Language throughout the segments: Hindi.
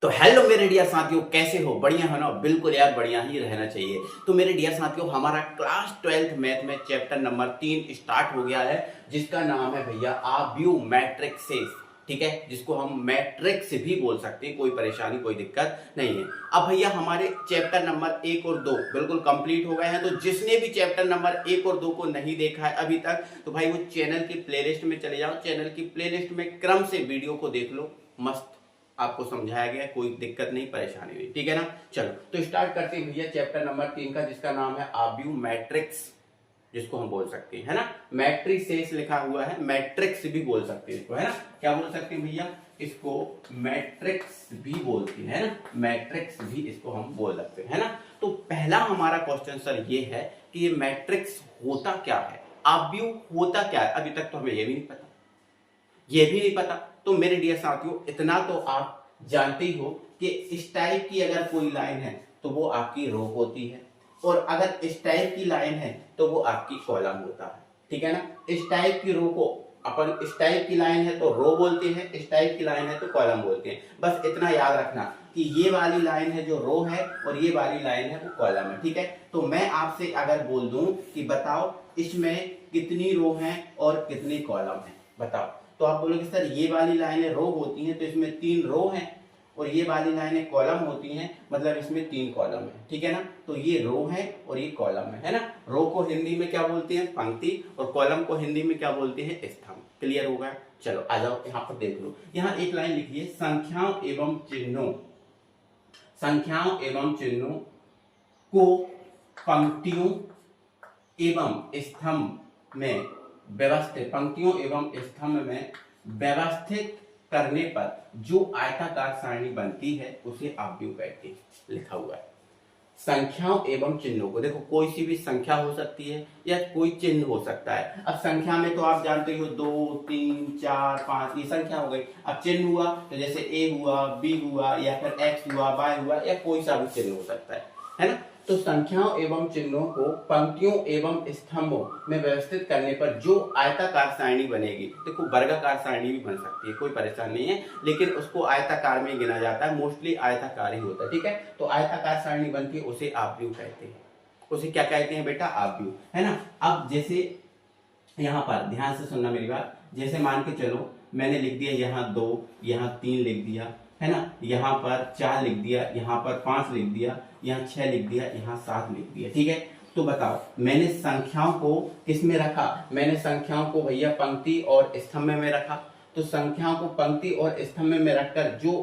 तो हेलो मेरे डियर साथियों, कैसे हो? बढ़िया हो ना? बिल्कुल यार, बढ़िया ही रहना चाहिए। तो मेरे डियर साथियों, हमारा क्लास 12th मैथ में चैप्टर नंबर 3 स्टार्ट हो गया है, जिसका नाम है भैया आव्यूह मैट्रिक्सेस। ठीक है, जिसको हम मैट्रिक्स भी बोल सकते हैं, कोई परेशानी कोई दिक्कत नहीं है। अब भैया हमारे चैप्टर नंबर 1 और 2 बिल्कुल कंप्लीट हो गए हैं। तो जिसने भी चैप्टर नंबर 1 और 2 को नहीं देखा है अभी तक, तो भाई वो चैनल की प्लेलिस्ट में चले जाओ, चैनल की प्लेलिस्ट में क्रम से वीडियो को देख लो। मस्त आपको समझाया गया, कोई दिक्कत नहीं, परेशानी नहीं। ठीक है ना? चलो तो स्टार्ट करते हैं भैया चैप्टर नंबर 3 का, जिसका नाम है आव्यूह मैट्रिक्स, जिसको हम बोल सकते हैं, है ना? मैट्रिसेस लिखा हुआ है, मैट्रिक्स भी बोल सकते हैं इसको, है ना? क्या बोल सकते हैं भैया? इसको मैट्रिक्स भी बोलते हैं, है ना? मैट्रिक्स भी इसको हम बोल सकते हैं, है ना? तो पहला हमारा क्वेश्चन सर ये है कि ये मैट्रिक्स होता क्या है, आव्यूह होता क्या है? अभी तक तो हमें ये भी नहीं पता, ये भी नहीं पता। तो मेरे डियर साथियों, इतना तो आप जानते ही हो कि इस टाइप की अगर कोई लाइन है तो वो आपकी रो होती है, और अगर इस टाइप की लाइन है तो वो आपकी कॉलम होता है। ठीक है ना? इस टाइप की रो को अपन, इस टाइप की लाइन है तो रो बोलते हैं, इस टाइप की लाइन है तो कॉलम बोलते हैं। बस इतना याद रखना कि ये वाली लाइन है जो रो है, और ये वाली लाइन है वो कॉलम है। ठीक है? तो मैं आपसे अगर बोल दूं कि बताओ इसमें कितनी रो हैं और कितनी कॉलम है, बताओ, तो आप बोलोगे सर ये वाली लाइनें रो होती हैं तो इसमें 3 रो हैं, और ये वाली लाइनें कॉलम होती हैं, मतलब इसमें 3 कॉलम है। ठीक है ना? तो ये रो है और ये कॉलम है ना? रो को हिंदी में क्या बोलते हैं? पंक्ति, और कॉलम को हिंदी में क्या बोलते हैं? स्तंभ। क्लियर होगा? चलो आ जाओ, यहाँ पर देख लो, यहाँ एक लाइन लिखी है, संख्याओं एवं चिन्हों, संख्याओं एवं चिन्हों को पंक्तियों एवं स्तंभ में व्यवस्थित, पंक्तियों एवं स्तंभ में व्यवस्थित करने पर जो आयताकार सारणी बनती है उसे आव्यूह कहते हैं। लिखा हुआ है संख्याओं एवं चिन्हों को। देखो, कोई सी भी संख्या हो सकती है या कोई चिन्ह हो सकता है। अब संख्या में तो आप जानते हो 2 3 4 5 ये संख्या हो गई। अब चिन्ह हुआ तो जैसे ए हुआ, बी हुआ, या फिर एक्स हुआ, वाई हुआ, या कोई सा भी चिन्ह हो सकता है ना? तो संख्याओं एवं चिन्हों को पंक्तियों एवं स्तंभों में व्यवस्थित करने पर जो आयताकार सारणी बनेगी, देखो वर्गाकार सारणी भी बन सकती है, कोई परेशानी नहीं है, लेकिन उसको आयताकार में गिना जाता है, मोस्टली आयताकार ही होता है। ठीक है? तो आयताकार सारणी बनती है, उसे आव्यूह कहते हैं। उसे क्या कहते हैं बेटा? आव्यूह, है ना? अब जैसे यहाँ पर ध्यान से सुनना मेरी बात, जैसे मान के चलो मैंने लिख दिया यहाँ 2, यहाँ 3 लिख दिया, है ना? यहाँ पर 4 लिख दिया, यहाँ पर 5 लिख दिया, यहाँ 6 लिख दिया, यहाँ 7 लिख दिया। ठीक है? तो बताओ, मैंने संख्याओं को किस में रखा? मैंने संख्याओं को भैया पंक्ति और स्तंभ में रखा। तो संख्याओं को पंक्ति और स्तंभ में रखकर जो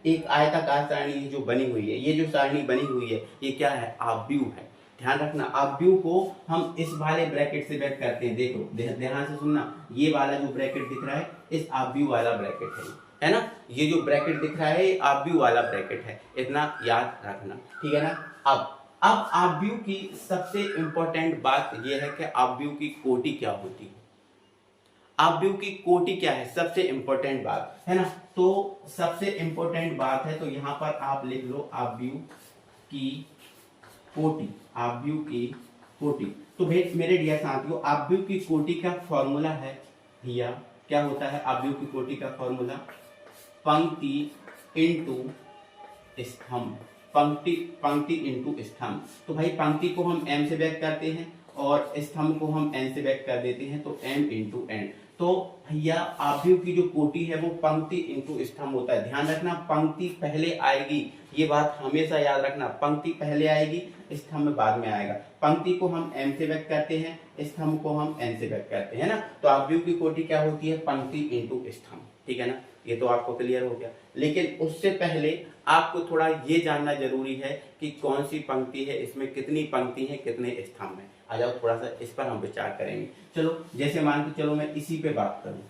एक आयताकार सारणी जो बनी हुई है, ये जो सारणी बनी हुई है, ये क्या है? आव्यूह है। ध्यान रखना, आव्यूह को हम इस वाले ब्रैकेट से व्यक्त करते हैं। देखो ध्यान से सुनना, ये वाला जो ब्रैकेट दिख रहा है, इस आव्यूह वाला ब्रैकेट है ना? ये जो ब्रैकेट दिख रहा है, ये आव्यूह वाला ब्रैकेट है, इतना याद रखना। ठीक है ना? अब आव्यूह की सबसे इंपॉर्टेंट बात यह है कि आव्यूह की कोटि क्या होती है। आव्यूह की कोटि क्या है, सबसे इंपॉर्टेंट बात, है ना? तो सबसे इंपॉर्टेंट बात है, तो यहां पर आप लिख लो आव्यूह की कोटि, आव्यूह की कोटि। तो भाई मेरे डियर साथियों, आव्यूह की कोटि का फॉर्मूला है भैया, क्या होता है आव्यूह की कोटि का फॉर्मूला? पंक्ति इंटू स्तंभ, पंक्ति पंक्ति इंटू स्तंभ। तो भाई पंक्ति को हम m से व्यक्त करते हैं और स्तंभ को हम n से व्यक्त कर देते हैं, तो m इंटू n। तो भैया आव्यूह की जो कोटि है वो पंक्ति इंटू स्तंभ होता है। ध्यान रखना, पंक्ति पहले आएगी, ये बात हमेशा याद रखना, पंक्ति पहले आएगी, स्तंभ बाद में आएगा। पंक्ति को हम m से व्यक्त करते हैं, स्तंभ को हम n से व्यक्त करते हैं ना? तो आव्यूह की कोटि क्या होती है? पंक्ति इंटू स्तंभ। ठीक है ना? ये तो आपको क्लियर हो गया। लेकिन उससे पहले आपको थोड़ा ये जानना जरूरी है कि कौन सी पंक्ति है, इसमें कितनी पंक्ति है, कितने स्तंभ है। आ जाओ, थोड़ा सा इस पर हम विचार करेंगे। चलो जैसे मान के चलो मैं इसी पे बात करूं,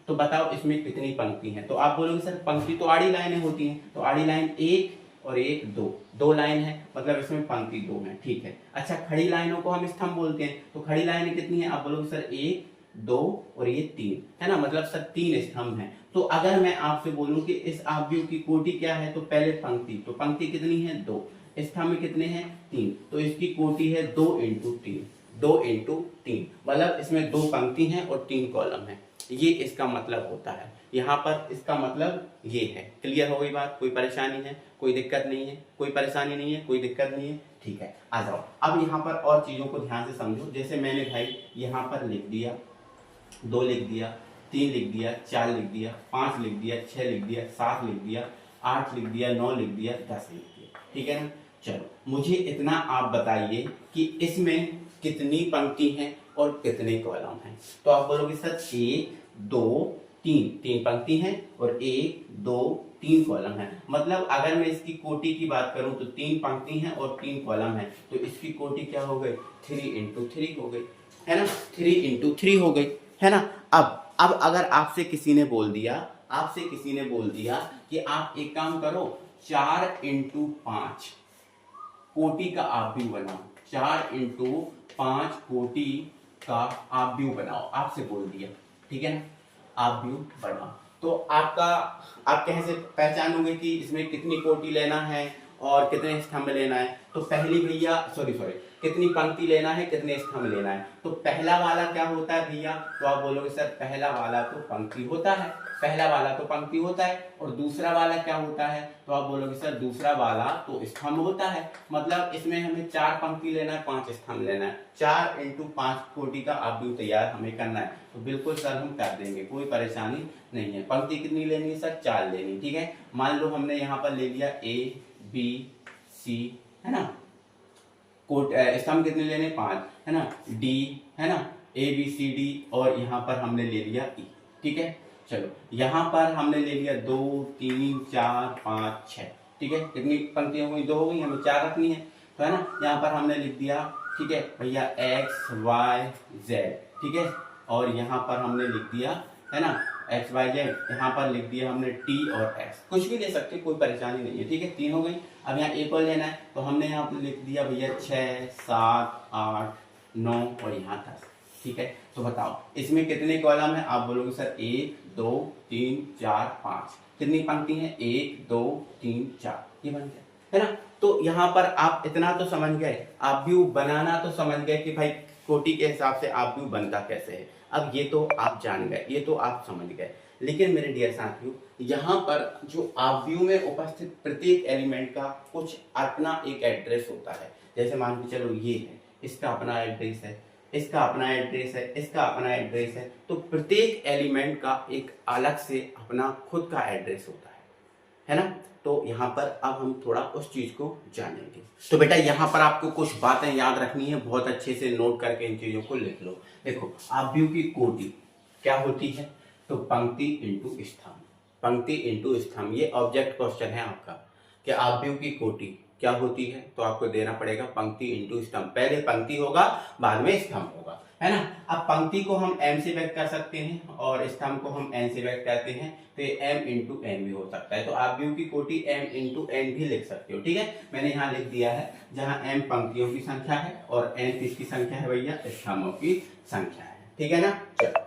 तो बताओ इसमें कितनी पंक्ति है? तो आप बोलोगे सर पंक्ति तो आड़ी लाइनें होती हैं, तो आड़ी लाइन 1 और 1 2, 2 लाइन है, मतलब इसमें पंक्ति 2 है। ठीक है? अच्छा, खड़ी लाइनों को हम स्तंभ बोलते हैं, तो खड़ी लाइनें कितनी है? आप बोलोगे सर 1 2 और ये 3, है ना? मतलब सर 3 स्तंभ हैं। तो अगर मैं आपसे बोलूं कि इस आव्यूह की कोटि क्या है, तो पहले पंक्ति, तो पंक्ति कितनी है? 2, स्तंभ कितने हैं? 3, तो इसकी कोटि है 2 इंटू 3, 2 इंटू 3, मतलब इसमें 2 पंक्ति हैं और 3 कॉलम है। ये इसका मतलब होता है। यहाँ पर इसका मतलब ये है। क्लियर हो गई बात? कोई परेशानी है? कोई दिक्कत नहीं है? कोई परेशानी नहीं है? कोई दिक्कत नहीं है? ठीक है, आ जाओ। अब यहाँ पर और चीज़ों को ध्यान से समझो। जैसे मैंने भाई यहाँ पर लिख दिया, 2 लिख दिया, 3 लिख दिया, 4 लिख दिया, 5 लिख दिया, 6 लिख दिया, 7 लिख दिया, 8 लिख दिया, 9 लिख दिया, 10 लिख दिया। ठीक है ना? चलो, मुझे इतना आप बताइए कि इसमें कितनी पंक्ति हैं और कितने कॉलम हैं। तो आप बोलोगे सर 1 2 3, 3 पंक्ति हैं और 1 2 3 कॉलम है। मतलब अगर मैं इसकी कोटि की बात करूं तो 3 पंक्ति हैं और 3 कॉलम है, तो इसकी कोटि क्या हो गई? 3 इंटू 3 हो गई, है ना? 3 इंटू 3 हो गई, है ना? अब अगर आपसे किसी ने बोल दिया कि आप एक काम करो, 4 इंटू 5 कोटि का आप व्यू बनाओ, 4 इंटू 5 कोटि का आप व्यू बनाओ, आपसे बोल दिया, ठीक है ना? आप व्यू बनाओ, तो आप कैसे पहचानोगे कि इसमें कितनी कोटि लेना है और कितने स्तंभ लेना है? तो पहली भैया सॉरी कितनी पंक्ति लेना है, कितने स्तंभ लेना है? तो पहला वाला क्या होता है भैया? तो आप बोलोगे सर पहला वाला तो पंक्ति होता है, पहला वाला तो पंक्ति होता है। और दूसरा वाला क्या होता है? तो आप बोलोगे सर दूसरा वाला तो स्तंभ होता है। मतलब इसमें हमें 4 पंक्ति लेना है, 5 स्तंभ लेना है। 4 इंटू 5 कोटि का आप व्यू तैयार हमें करना है, तो बिल्कुल सर हम कर देंगे, कोई परेशानी नहीं है। पंक्ति कितनी लेनी है सर? 4 लेनी, ठीक है? मान लो हमने यहाँ पर ले लिया A B C, है ना? स्तंभ कितने लेने? 5, है ना? D, है ना? A B C D, और यहाँ पर हमने ले लिया E, ठीक है? चलो, यहाँ पर हमने ले लिया 2 3 4 5 6, ठीक है? कितनी पंक्तियां हो गई? 2 हो गई, हमें 4 रखनी है, तो है ना? यहाँ पर हमने लिख दिया, ठीक है भैया, X Y Z, ठीक है? और यहाँ पर हमने लिख दिया, है ना, एक्स वाई जेड। यहाँ पर लिख दिया हमने टी और एक्स, कुछ भी ले सकते, कोई परेशानी नहीं है, ठीक है? 3 हो गई। अब यहाँ एक और लेना है, तो हमने यहाँ पर लिख दिया भैया 6 7 8 9 और यहाँ 10, ठीक है? तो बताओ इसमें कितने कॉलम है? आप बोलोगे सर 1 2 3 4 5। कितनी पंक्ति है? 1 2 3 4, ये बन गया, है ना? तो यहाँ पर आप इतना तो समझ गए, आप व्यू बनाना तो समझ गए कि भाई कोटि के हिसाब से आप व्यू बनता कैसे है। अब ये तो आप जान गए, ये तो आप समझ गए, लेकिन मेरे डियर साथियों, यहाँ पर जो आप व्यू में उपस्थित प्रत्येक एलिमेंट का कुछ अपना एक एड्रेस होता है। जैसे मान के चलो ये है, इसका अपना एड्रेस है, इसका अपना एड्रेस है, इसका अपना एड्रेस है, तो प्रत्येक एलिमेंट का एक अलग से अपना खुद का एड्रेस होता है ना? तो यहाँ पर अब हम थोड़ा उस चीज को जानेंगे। तो बेटा यहाँ पर आपको कुछ बातें याद रखनी है, बहुत अच्छे से नोट करके इन चीजों को लिख लो। देखो, आप व्यू की कोटि क्या होती है? तो पंक्ति इंटू स्तंभ, पंक्ति इंटू स्तंभ। ये ऑब्जेक्ट क्वेश्चन है आपका कि आप व्यू की कोटि क्या होती है, तो आपको देना पड़ेगा पंक्ति इंटू स्तंभ। पहले पंक्ति होगा, बाद में स्तंभ होगा, है ना? अब पंक्ति को हम m से व्यक्त कर सकते हैं और स्तंभ को हम n से व्यक्त करते हैं, तो ये m इंटू n भी हो सकता है। तो आप व्यू की कोटि m इंटू n भी लिख सकते हो, ठीक है? मैंने यहाँ लिख दिया है, जहाँ m पंक्तियों की संख्या है और n किसकी संख्या है भैया? स्तंभों की संख्या है, ठीक है ना? चलो,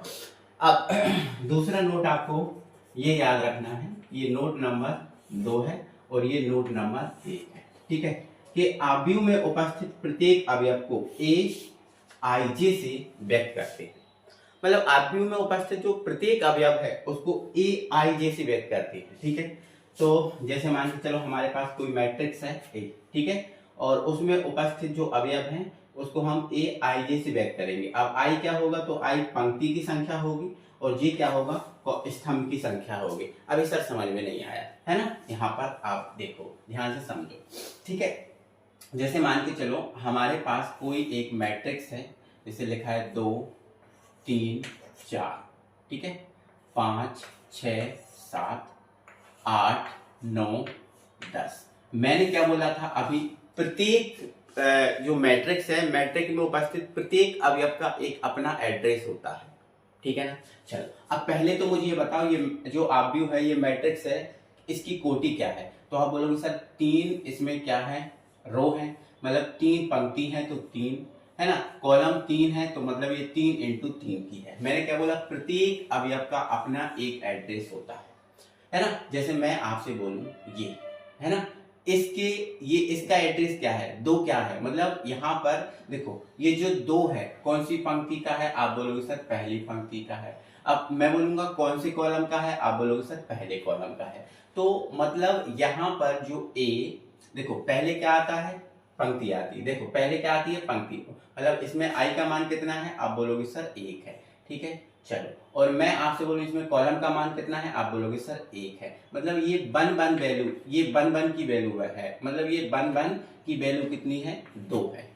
अब दूसरा नोट आपको ये याद रखना है, ये नोट नंबर 2 है और ये नोट नंबर 1 है, ठीक है? कि आव्यूह में उपस्थित प्रत्येक अवयव को AIJ से व्यक्त करते हैं। मतलब आव्यूह में उपस्थित जो प्रत्येक अवयव है उसको AIJ से व्यक्त करते हैं, ठीक है? तो जैसे मान के चलो हमारे पास कोई मैट्रिक्स है A, ठीक है? और उसमें उपस्थित जो अवयव हैं उसको हम AIJ से व्यक्त करेंगे। अब I क्या होगा? तो I पंक्ति की संख्या होगी और J क्या होगा? स्तंभ की संख्या होगी। अभी सर समझ में नहीं आया, है ना? यहाँ पर आप देखो, ध्यान से समझो, ठीक है? जैसे मान के चलो हमारे पास कोई एक मैट्रिक्स है, जिसे लिखा है 2 3 4, ठीक है? 5 6 7 8 9 10। मैंने क्या बोला था अभी? प्रत्येक जो मैट्रिक्स है, मैट्रिक्स में उपस्थित प्रत्येक अवयव का एक अपना एड्रेस होता है, ठीक है ना? चलो, अब पहले तो मुझे ये बताओ, ये जो आव्यूह है, ये मैट्रिक्स है, इसकी कोटि क्या है? तो आप बोलोगे सर 3 इसमें क्या है? रो है, मतलब 3 पंक्ति है तो 3, है ना? कॉलम 3 है तो मतलब ये 3 इंटू 3 की है। मैंने क्या बोला? प्रत्येक अवयव का अपना एक एड्रेस होता है ना? जैसे मैं आपसे बोलूं ये, है ना, इसका एड्रेस क्या है? 2 क्या है? मतलब यहाँ पर देखो, ये जो 2 है कौन सी पंक्ति का है? आप बोलोगे सर पहली पंक्ति का है। अब मैं बोलूंगा कौन सी कॉलम का है, आप बोलोगे सर पहले कॉलम का है। तो मतलब यहाँ पर जो ए, देखो पहले क्या आता है, पंक्ति आती है। देखो पहले क्या आती है, पंक्ति। मतलब इसमें आई का मान कितना है, आप बोलोगे सर 1 है। ठीक है, चलो। और मैं आपसे बोलूं इसमें कॉलम का मान कितना है, आप बोलोगे सर 1 है। मतलब ये बन बन वैल्यू, ये बन बन की वैल्यू है। मतलब ये बन बन की वैल्यू कितनी है, 2 है।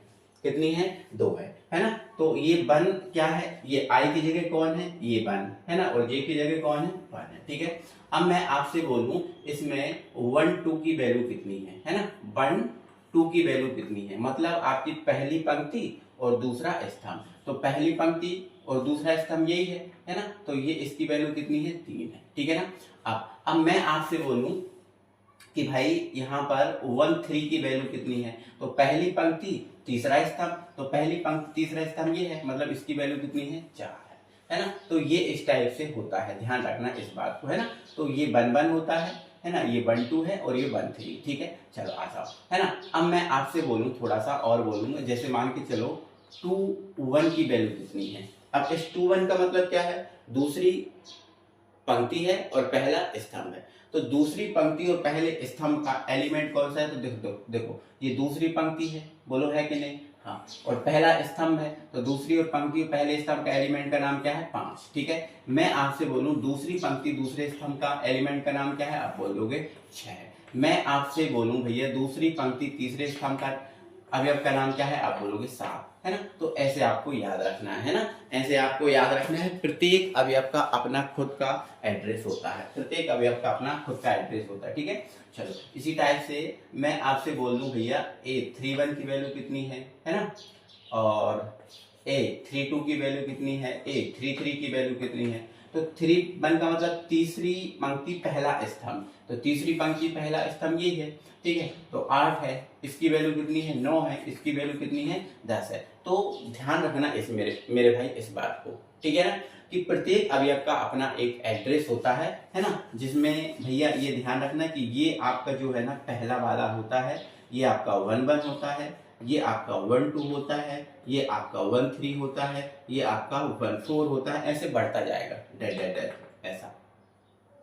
कितनी है, 2 है ना। तो ये बन क्या है, ये आई की जगह कौन है, ये बन है ना, और जे की जगह कौन है, 1 है। ठीक है, अब मैं आपसे बोलूं इसमें 1 2 की वैल्यू कितनी है ना। 1 2 की वैल्यू कितनी है, मतलब आपकी पहली पंक्ति और दूसरा स्तंभ। तो पहली पंक्ति और दूसरा स्तंभ यही है ना। तो ये इसकी वैल्यू कितनी है, 3 है। ठीक है ना। अब मैं आपसे बोलूं कि भाई यहाँ पर 1 3 की वैल्यू कितनी है, तो पहली पंक्ति तीसरा स्तंभ, तो पहली पंक्ति तीसरा स्तंभ ये है, मतलब इसकी वैल्यू कितनी है, 4 है ना। तो ये इस टाइप से होता है, ध्यान रखना इस बात को, है ना। तो ये 1 1 होता है ना, ये 1 2 है और ये 1 3। ठीक है, चलो आ जाओ, है ना। अब मैं आपसे बोलूं थोड़ा सा और बोलूंगा, जैसे मान के चलो 2 1 की वैल्यू कितनी है। अब इस 2 1 का मतलब क्या है, दूसरी पंक्ति है और पहला स्तंभ है। तो दूसरी पंक्ति और पहले स्तंभ का एलिमेंट कौन सा है, तो देखो ये दूसरी पंक्ति है, बोलो है कि नहीं, हाँ। और पहला स्तंभ है, तो दूसरी और पंक्ति और पहले स्तंभ का एलिमेंट का नाम क्या है, 5। ठीक है, मैं आपसे बोलूं दूसरी पंक्ति दूसरे स्तंभ का एलिमेंट का नाम क्या है, आप बोल दोगे 6। मैं आपसे बोलूं भैया दूसरी पंक्ति तीसरे स्तंभ का अवयव का नाम क्या है, आप बोलोगे 7, है ना। तो ऐसे आपको याद रखना है ना, ऐसे आपको याद रखना है। प्रत्येक अवयव का अपना खुद का एड्रेस होता है, प्रत्येक अवयव का अपना खुद का एड्रेस होता है। ठीक है, चलो इसी टाइप से मैं आपसे बोल दूं भैया ए 3 1 की वैल्यू कितनी है ना, और ए 3 2 की वैल्यू कितनी है, ए 3 3 की वैल्यू कितनी है। तो 3 1 का मतलब तीसरी पंक्ति पहला स्तंभ, तो तीसरी पंक्ति पहला स्तंभ यही है। ठीक है, तो 8 है, इसकी वैल्यू कितनी है, 9 है, इसकी वैल्यू कितनी है, 10 है। तो ध्यान रखना इस मेरे भाई इस बात को, ठीक है ना, कि प्रत्येक अवयव का अपना एक एड्रेस होता है ना। जिसमें भैया ये ध्यान रखना कि ये आपका जो है ना पहला वाला होता है, ये आपका 1 1 होता है, ये आपका 1 2 होता है, ये आपका 1 3 होता है, ये आपका 1 4 होता है, ऐसे बढ़ता जाएगा डैट डैट डैट ऐसा।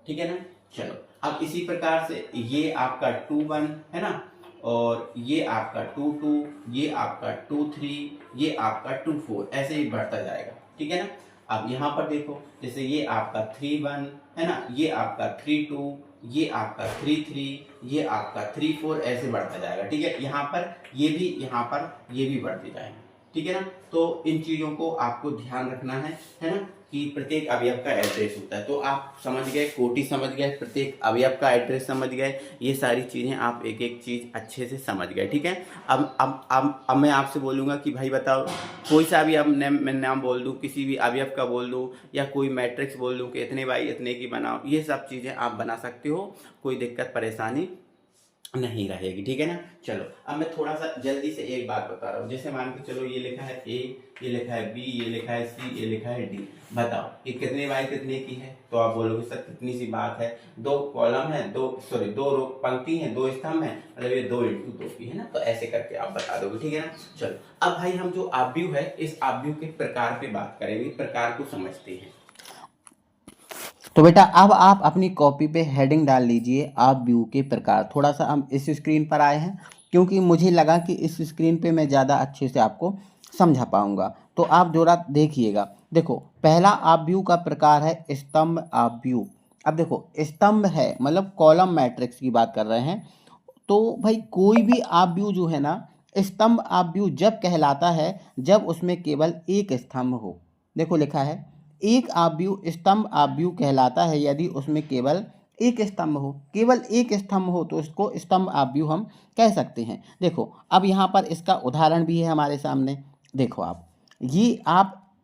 ठीक है ना, चलो अब इसी प्रकार से ये आपका 2 1 है ना, और ये आपका 2 2, ये आपका 2 3, ये आपका 2 4, ऐसे ही बढ़ता जाएगा। ठीक है ना। अब यहाँ पर देखो, जैसे ये आपका 3 1 है ना, ये आपका 3 2, ये आपका 3 3, ये आपका 3 4, ऐसे बढ़ता जाएगा। ठीक है, यहाँ पर ये भी, यहाँ पर ये भी बढ़ते जाएंगे। ठीक है ना। तो इन चीजों को आपको ध्यान रखना है ना, कि प्रत्येक अवयव का एड्रेस होता है। तो आप समझ गए, कोटि समझ गए, प्रत्येक अवयव का एड्रेस समझ गए, ये सारी चीजें आप एक एक चीज अच्छे से समझ गए। ठीक है, अब मैं आपसे बोलूंगा कि भाई बताओ, कोई सा भी अब मैं नाम बोल दूं, किसी भी अवयव का बोल दूं, या कोई मैट्रिक्स बोल दूं कि इतने बाई इतने की बनाओ, ये सब चीजें आप बना सकते हो, कोई दिक्कत परेशानी नहीं रहेगी। ठीक है ना। चलो अब मैं थोड़ा सा जल्दी से एक बात बता रहा हूँ, जैसे मान के चलो ये लिखा है ए, ये लिखा है बी, ये लिखा है सी, ये लिखा है डी। बताओ ये कितने बाई कितने की है, तो आप बोलोगे सर कितनी सी बात है, 2 कॉलम है, 2 पंक्ति है, 2 स्तंभ है, मतलब ये 2 × 2 की है ना। तो ऐसे करके आप बता दोगे। ठीक है ना। चलो अब भाई हम जो आव्यूह है, इस आव्यूह के प्रकार पे बात करेंगे, प्रकार को समझते हैं। तो बेटा अब आप अपनी कॉपी पे हेडिंग डाल लीजिए आव्यूह के प्रकार। थोड़ा सा हम इस स्क्रीन पर आए हैं क्योंकि मुझे लगा कि इस स्क्रीन पे मैं ज़्यादा अच्छे से आपको समझा पाऊंगा, तो आप जरा देखिएगा। देखो पहला आव्यूह का प्रकार है स्तंभ आव्यूह। अब देखो स्तंभ है मतलब कॉलम मैट्रिक्स की बात कर रहे हैं। तो भाई कोई भी आव्यूह जो है ना, स्तंभ आव्यूह जब कहलाता है जब उसमें केवल एक स्तंभ हो। देखो लिखा है एक आव्यूह स्तंभ आव्यूह कहलाता है यदि उसमें केवल एक स्तंभ हो। केवल एक स्तंभ हो तो उसको स्तंभ आव्यूह हम कह सकते हैं। देखो अब यहाँ पर इसका उदाहरण भी है हमारे सामने। देखो आप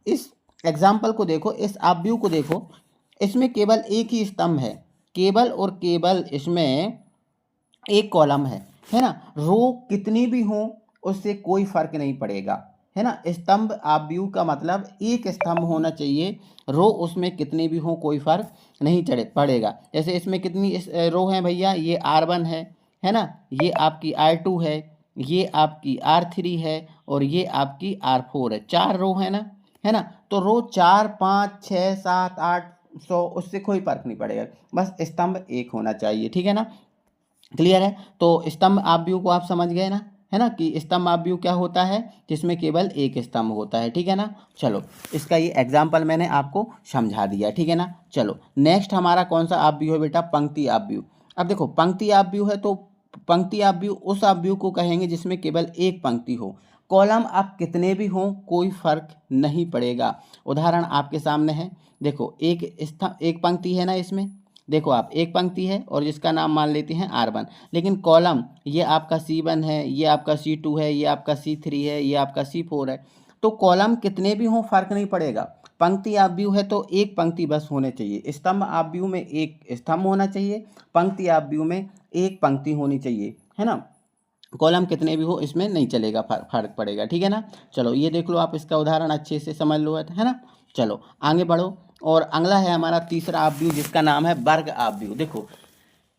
इस एग्जाम्पल को देखो, इस आव्यूह को देखो, इसमें केवल एक ही स्तंभ है, केवल और केवल इसमें एक कॉलम है ना। रो कितनी भी हो उससे कोई फर्क नहीं पड़ेगा, है ना। स्तंभ आव्यूह का मतलब एक स्तंभ होना चाहिए, रो उसमें कितनी भी हो कोई फर्क नहीं पड़ेगा। जैसे इसमें कितनी रो है भैया, ये R1 है ना, ये आपकी R2 है, ये आपकी R3 है और ये आपकी R4 है। 4 रो है ना, तो रो 4 5 6 7 8 100 उससे कोई फर्क नहीं पड़ेगा, बस स्तंभ एक होना चाहिए, ठीक है ना। क्लियर है। तो स्तंभ आप व्यू को आप समझ गए ना, है ना, कि स्तंभ आप व्यू क्या होता है, जिसमें केवल एक स्तंभ होता है, ठीक है ना। चलो इसका ये एग्जाम्पल मैंने आपको समझा दिया, ठीक है ना। चलो नेक्स्ट हमारा कौन सा आप व्यू है बेटा, पंक्ति आप व्यू। अब देखो पंक्ति आप व्यू है तो पंक्ति आप व्यू उस आप व्यू को कहेंगे जिसमें केवल एक पंक्ति हो। कॉलम आप कितने भी हों कोई फर्क नहीं पड़ेगा। उदाहरण आपके सामने है, देखो एक पंक्ति है ना इसमें, देखो आप एक पंक्ति है और जिसका नाम मान लेते हैं R1, लेकिन कॉलम ये आपका C1 है, ये आपका C2 है, ये आपका C3 है, ये आपका C4 है। तो कॉलम कितने भी हों फर्क नहीं पड़ेगा। पंक्ति आप व्यू है तो एक पंक्ति बस होने चाहिए, स्तंभ आप व्यू में एक स्तंभ होना चाहिए, पंक्ति आप व्यू में एक पंक्ति होनी चाहिए, है ना। कॉलम कितने भी हो इसमें नहीं चलेगा, फर्क पड़ेगा, ठीक है ना। चलो ये देख लो आप, इसका उदाहरण अच्छे से समझ लो, है ना। चलो आगे बढ़ो। और अगला है हमारा तीसरा आप व्यू जिसका नाम है वर्ग आप व्यू। देखो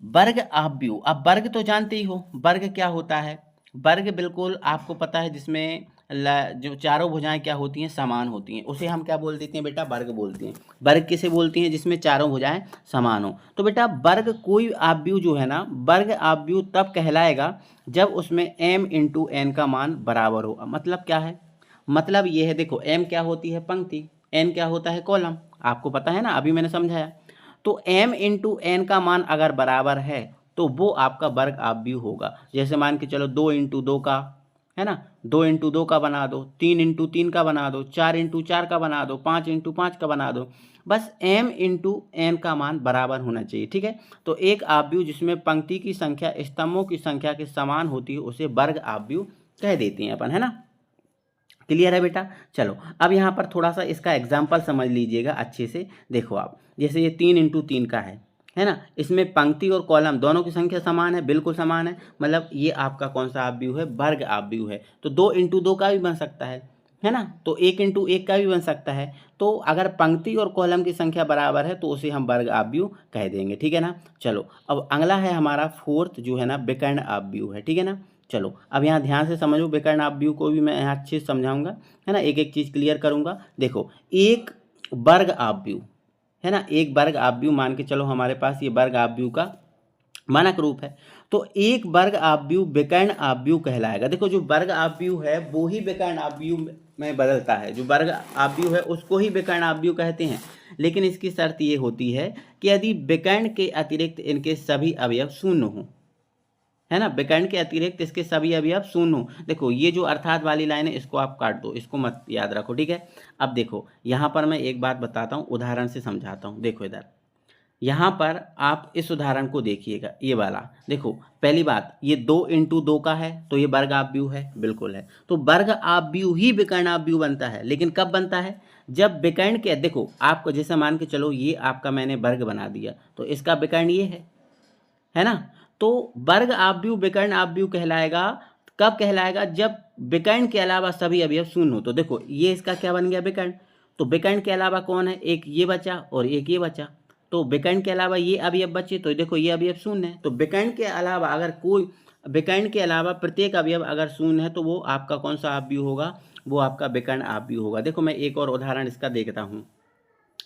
वर्ग आप व्यू, अब वर्ग तो जानते ही हो, वर्ग क्या होता है। वर्ग बिल्कुल आपको पता है, जिसमें जो चारों भुजाएं क्या होती हैं, समान होती हैं, उसे हम क्या बोल देते हैं बेटा, वर्ग बोलते हैं। वर्ग किसे बोलते हैं, जिसमें चारों भुजाएं समान हो। तो बेटा वर्ग कोई आप व्यू जो है ना, वर्ग आप व्यू तब कहलाएगा जब उसमें m इंटू n का मान बराबर हो। मतलब क्या है, मतलब ये है, देखो m क्या होती है, पंक्ति, n क्या होता है, कॉलम, आपको पता है ना, अभी मैंने समझाया। तो m इंटू एन का मान अगर बराबर है तो वो आपका वर्ग आप व्यू होगा। जैसे मान के चलो 2 इंटू 2 का, है ना, 2 इंटू 2 का बना दो, 3 इंटू 3 का बना दो, 4 इंटू 4 का बना दो, 5 इंटू 5 का बना दो, बस m इंटू एन का मान बराबर होना चाहिए, ठीक है। तो एक आप व्यू जिसमें पंक्ति की संख्या स्तंभों की संख्या के समान होती है उसे वर्ग आप व्यू कह देते हैं अपन, है ना। क्लियर है बेटा। चलो अब यहाँ पर थोड़ा सा इसका एग्जाम्पल समझ लीजिएगा अच्छे से। देखो आप, जैसे ये 3 इंटू 3 का है ना, इसमें पंक्ति और कॉलम दोनों की संख्या समान है, बिल्कुल समान है, मतलब ये आपका कौन सा आप व्यू है, वर्ग आप व्यू है। तो 2 इंटू 2 का भी बन सकता है ना, तो 1 इंटू 1 का भी बन सकता है। तो अगर पंक्ति और कॉलम की संख्या बराबर है तो उसे हम वर्ग आप व्यू कह देंगे, ठीक है ना। चलो अब अगला है हमारा फोर्थ जो है ना, विकर्ण आप व्यू है, ठीक है ना। चलो अब यहाँ ध्यान से समझो, विकर्ण आप व्यू को भी मैं यहाँ अच्छे से समझाऊंगा, है ना, एक एक चीज़ क्लियर करूंगा। देखो एक वर्ग आप व्यू, है ना, एक वर्ग आप व्यू मान के चलो हमारे पास ये वर्ग आप व्यू का मानक रूप है। तो एक वर्ग आप व्यू विकर्ण आप व्यू कहलाएगा। देखो जो वर्ग आप व्यू है वो ही विकर्ण आप व्यू में बदलता है, जो वर्ग आप व्यू है उसको ही विकर्ण आप व्यू कहते हैं। लेकिन इसकी शर्त ये होती है कि यदि विकर्ण के अतिरिक्त इनके सभी अवयव शून्य हों, है ना, विकर्ण के अतिरिक्त इसके सभी अवयव शून्य हो। देखो ये जो अर्थात वाली लाइन है इसको आप काट दो, इसको मत याद रखो, ठीक है। अब देखो यहाँ पर मैं एक बात बताता हूँ, उदाहरण से समझाता हूँ। देखो इधर यहाँ पर आप इस उदाहरण को देखिएगा, ये वाला देखो। पहली बात, ये 2 इंटू 2 का है तो ये वर्ग आप व्यू है, बिल्कुल है। तो वर्ग आप व्यू ही विकर्ण आप व्यू बनता है, लेकिन कब बनता है, जब विकर्ण के, देखो आपको जैसे मान के चलो ये आपका मैंने वर्ग बना दिया तो इसका विकर्ण ये है ना। तो वर्ग आप व्यू विकर्ण आप व्यू कहलाएगा, कब कहलाएगा, जब विकर्ण के अलावा सभी अवयव शून्य हो। तो देखो ये इसका क्या बन गया, विकर्ण। तो विकर्ण के अलावा कौन है, एक ये बचा और एक ये बचा। तो विकर्ण के अलावा ये अवयव बचे तो देखो ये अवयव शून्य है। तो विकर्ण के अलावा अगर कोई, विकर्ण के अलावा प्रत्येक अवयव अगर शून्य है तो वो आपका कौन सा आप व्यू होगा, वो आपका विकर्ण आप व्यू होगा। देखो मैं एक और उदाहरण इसका देखता हूँ,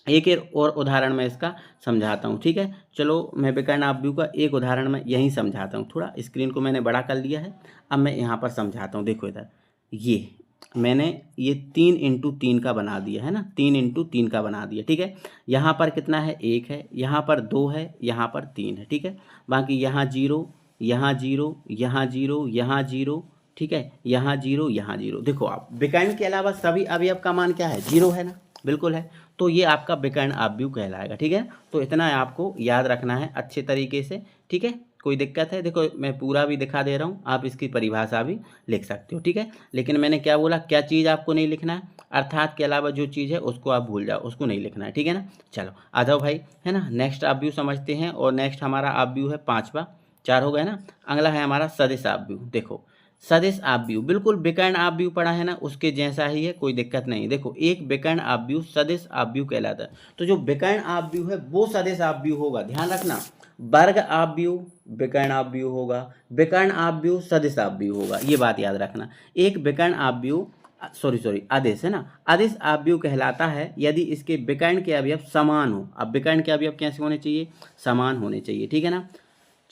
एक और उदाहरण मैं इसका समझाता हूँ, ठीक है। चलो मैं विकर्ण आप व्यू का एक उदाहरण मैं यहीं समझाता हूँ। थोड़ा स्क्रीन को मैंने बड़ा कर लिया है, अब मैं यहाँ पर समझाता हूँ। देखो इधर ये मैंने ये 3 इंटू 3 का बना दिया है ना, 3 इंटू 3 का बना दिया, ठीक है। यहाँ पर कितना है, 1 है, यहाँ पर 2 है, यहाँ पर 3 है, ठीक है। बाकी यहाँ 0, यहाँ 0, यहाँ 0, यहाँ 0, ठीक है, यहाँ 0, यहाँ 0। देखो आप विकर्ण के अलावा सभी अवयव का मान क्या है, 0 है ना, बिल्कुल है। तो ये आपका विकर्ण आप व्यू कहलाएगा, ठीक है। तो इतना आपको याद रखना है अच्छे तरीके से, ठीक है। कोई दिक्कत है, देखो मैं पूरा भी दिखा दे रहा हूँ, आप इसकी परिभाषा भी लिख सकते हो, ठीक है। लेकिन मैंने क्या बोला, क्या चीज़ आपको नहीं लिखना है, अर्थात के अलावा जो चीज़ है उसको आप भूल जाओ, उसको नहीं लिखना है, ठीक है ना। चलो आ जाओ भाई, है ना, नेक्स्ट आप व्यू समझते हैं। और नेक्स्ट हमारा आप व्यू है 5वां, 4 हो गए ना। अगला है हमारा सदिश आप व्यू। देखो सदिश आप व्यू बिल्कुल विकर्ण आप व्यू पढ़ा है ना, उसके जैसा ही है, कोई दिक्कत नहीं। देखो एक विकर्ण आप व्यू सदिश आप व्यू कहलाता है। तो जो विकर्ण आप व्यू है वो सदिश आप व्यू होगा, ध्यान रखना। वर्ग आप व्यू विकर्ण आप व्यू होगा, विकर्ण आप व्यू सदिश आप व्यू होगा, ये बात याद रखना। एक विकर्ण आप व्यू सॉरी आदेश है ना, आदेश अवयव कहलाता है यदि इसके विकर्ण के अवयव समान हो। अब विकर्ण के अवयव कैसे होने चाहिए? समान होने चाहिए, ठीक है ना।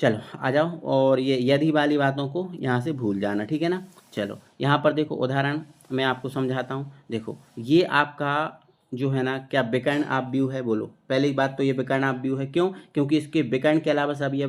चलो आ जाओ, और ये यदि वाली बातों को यहाँ से भूल जाना, ठीक है ना। चलो यहाँ पर देखो उदाहरण मैं आपको समझाता हूँ। देखो ये आपका जो है ना क्या विकर्ण अवयव है, बोलो। पहली बात तो ये विकर्ण अवयव है, क्यों? क्योंकि इसके विकर्ण के अलावा सभी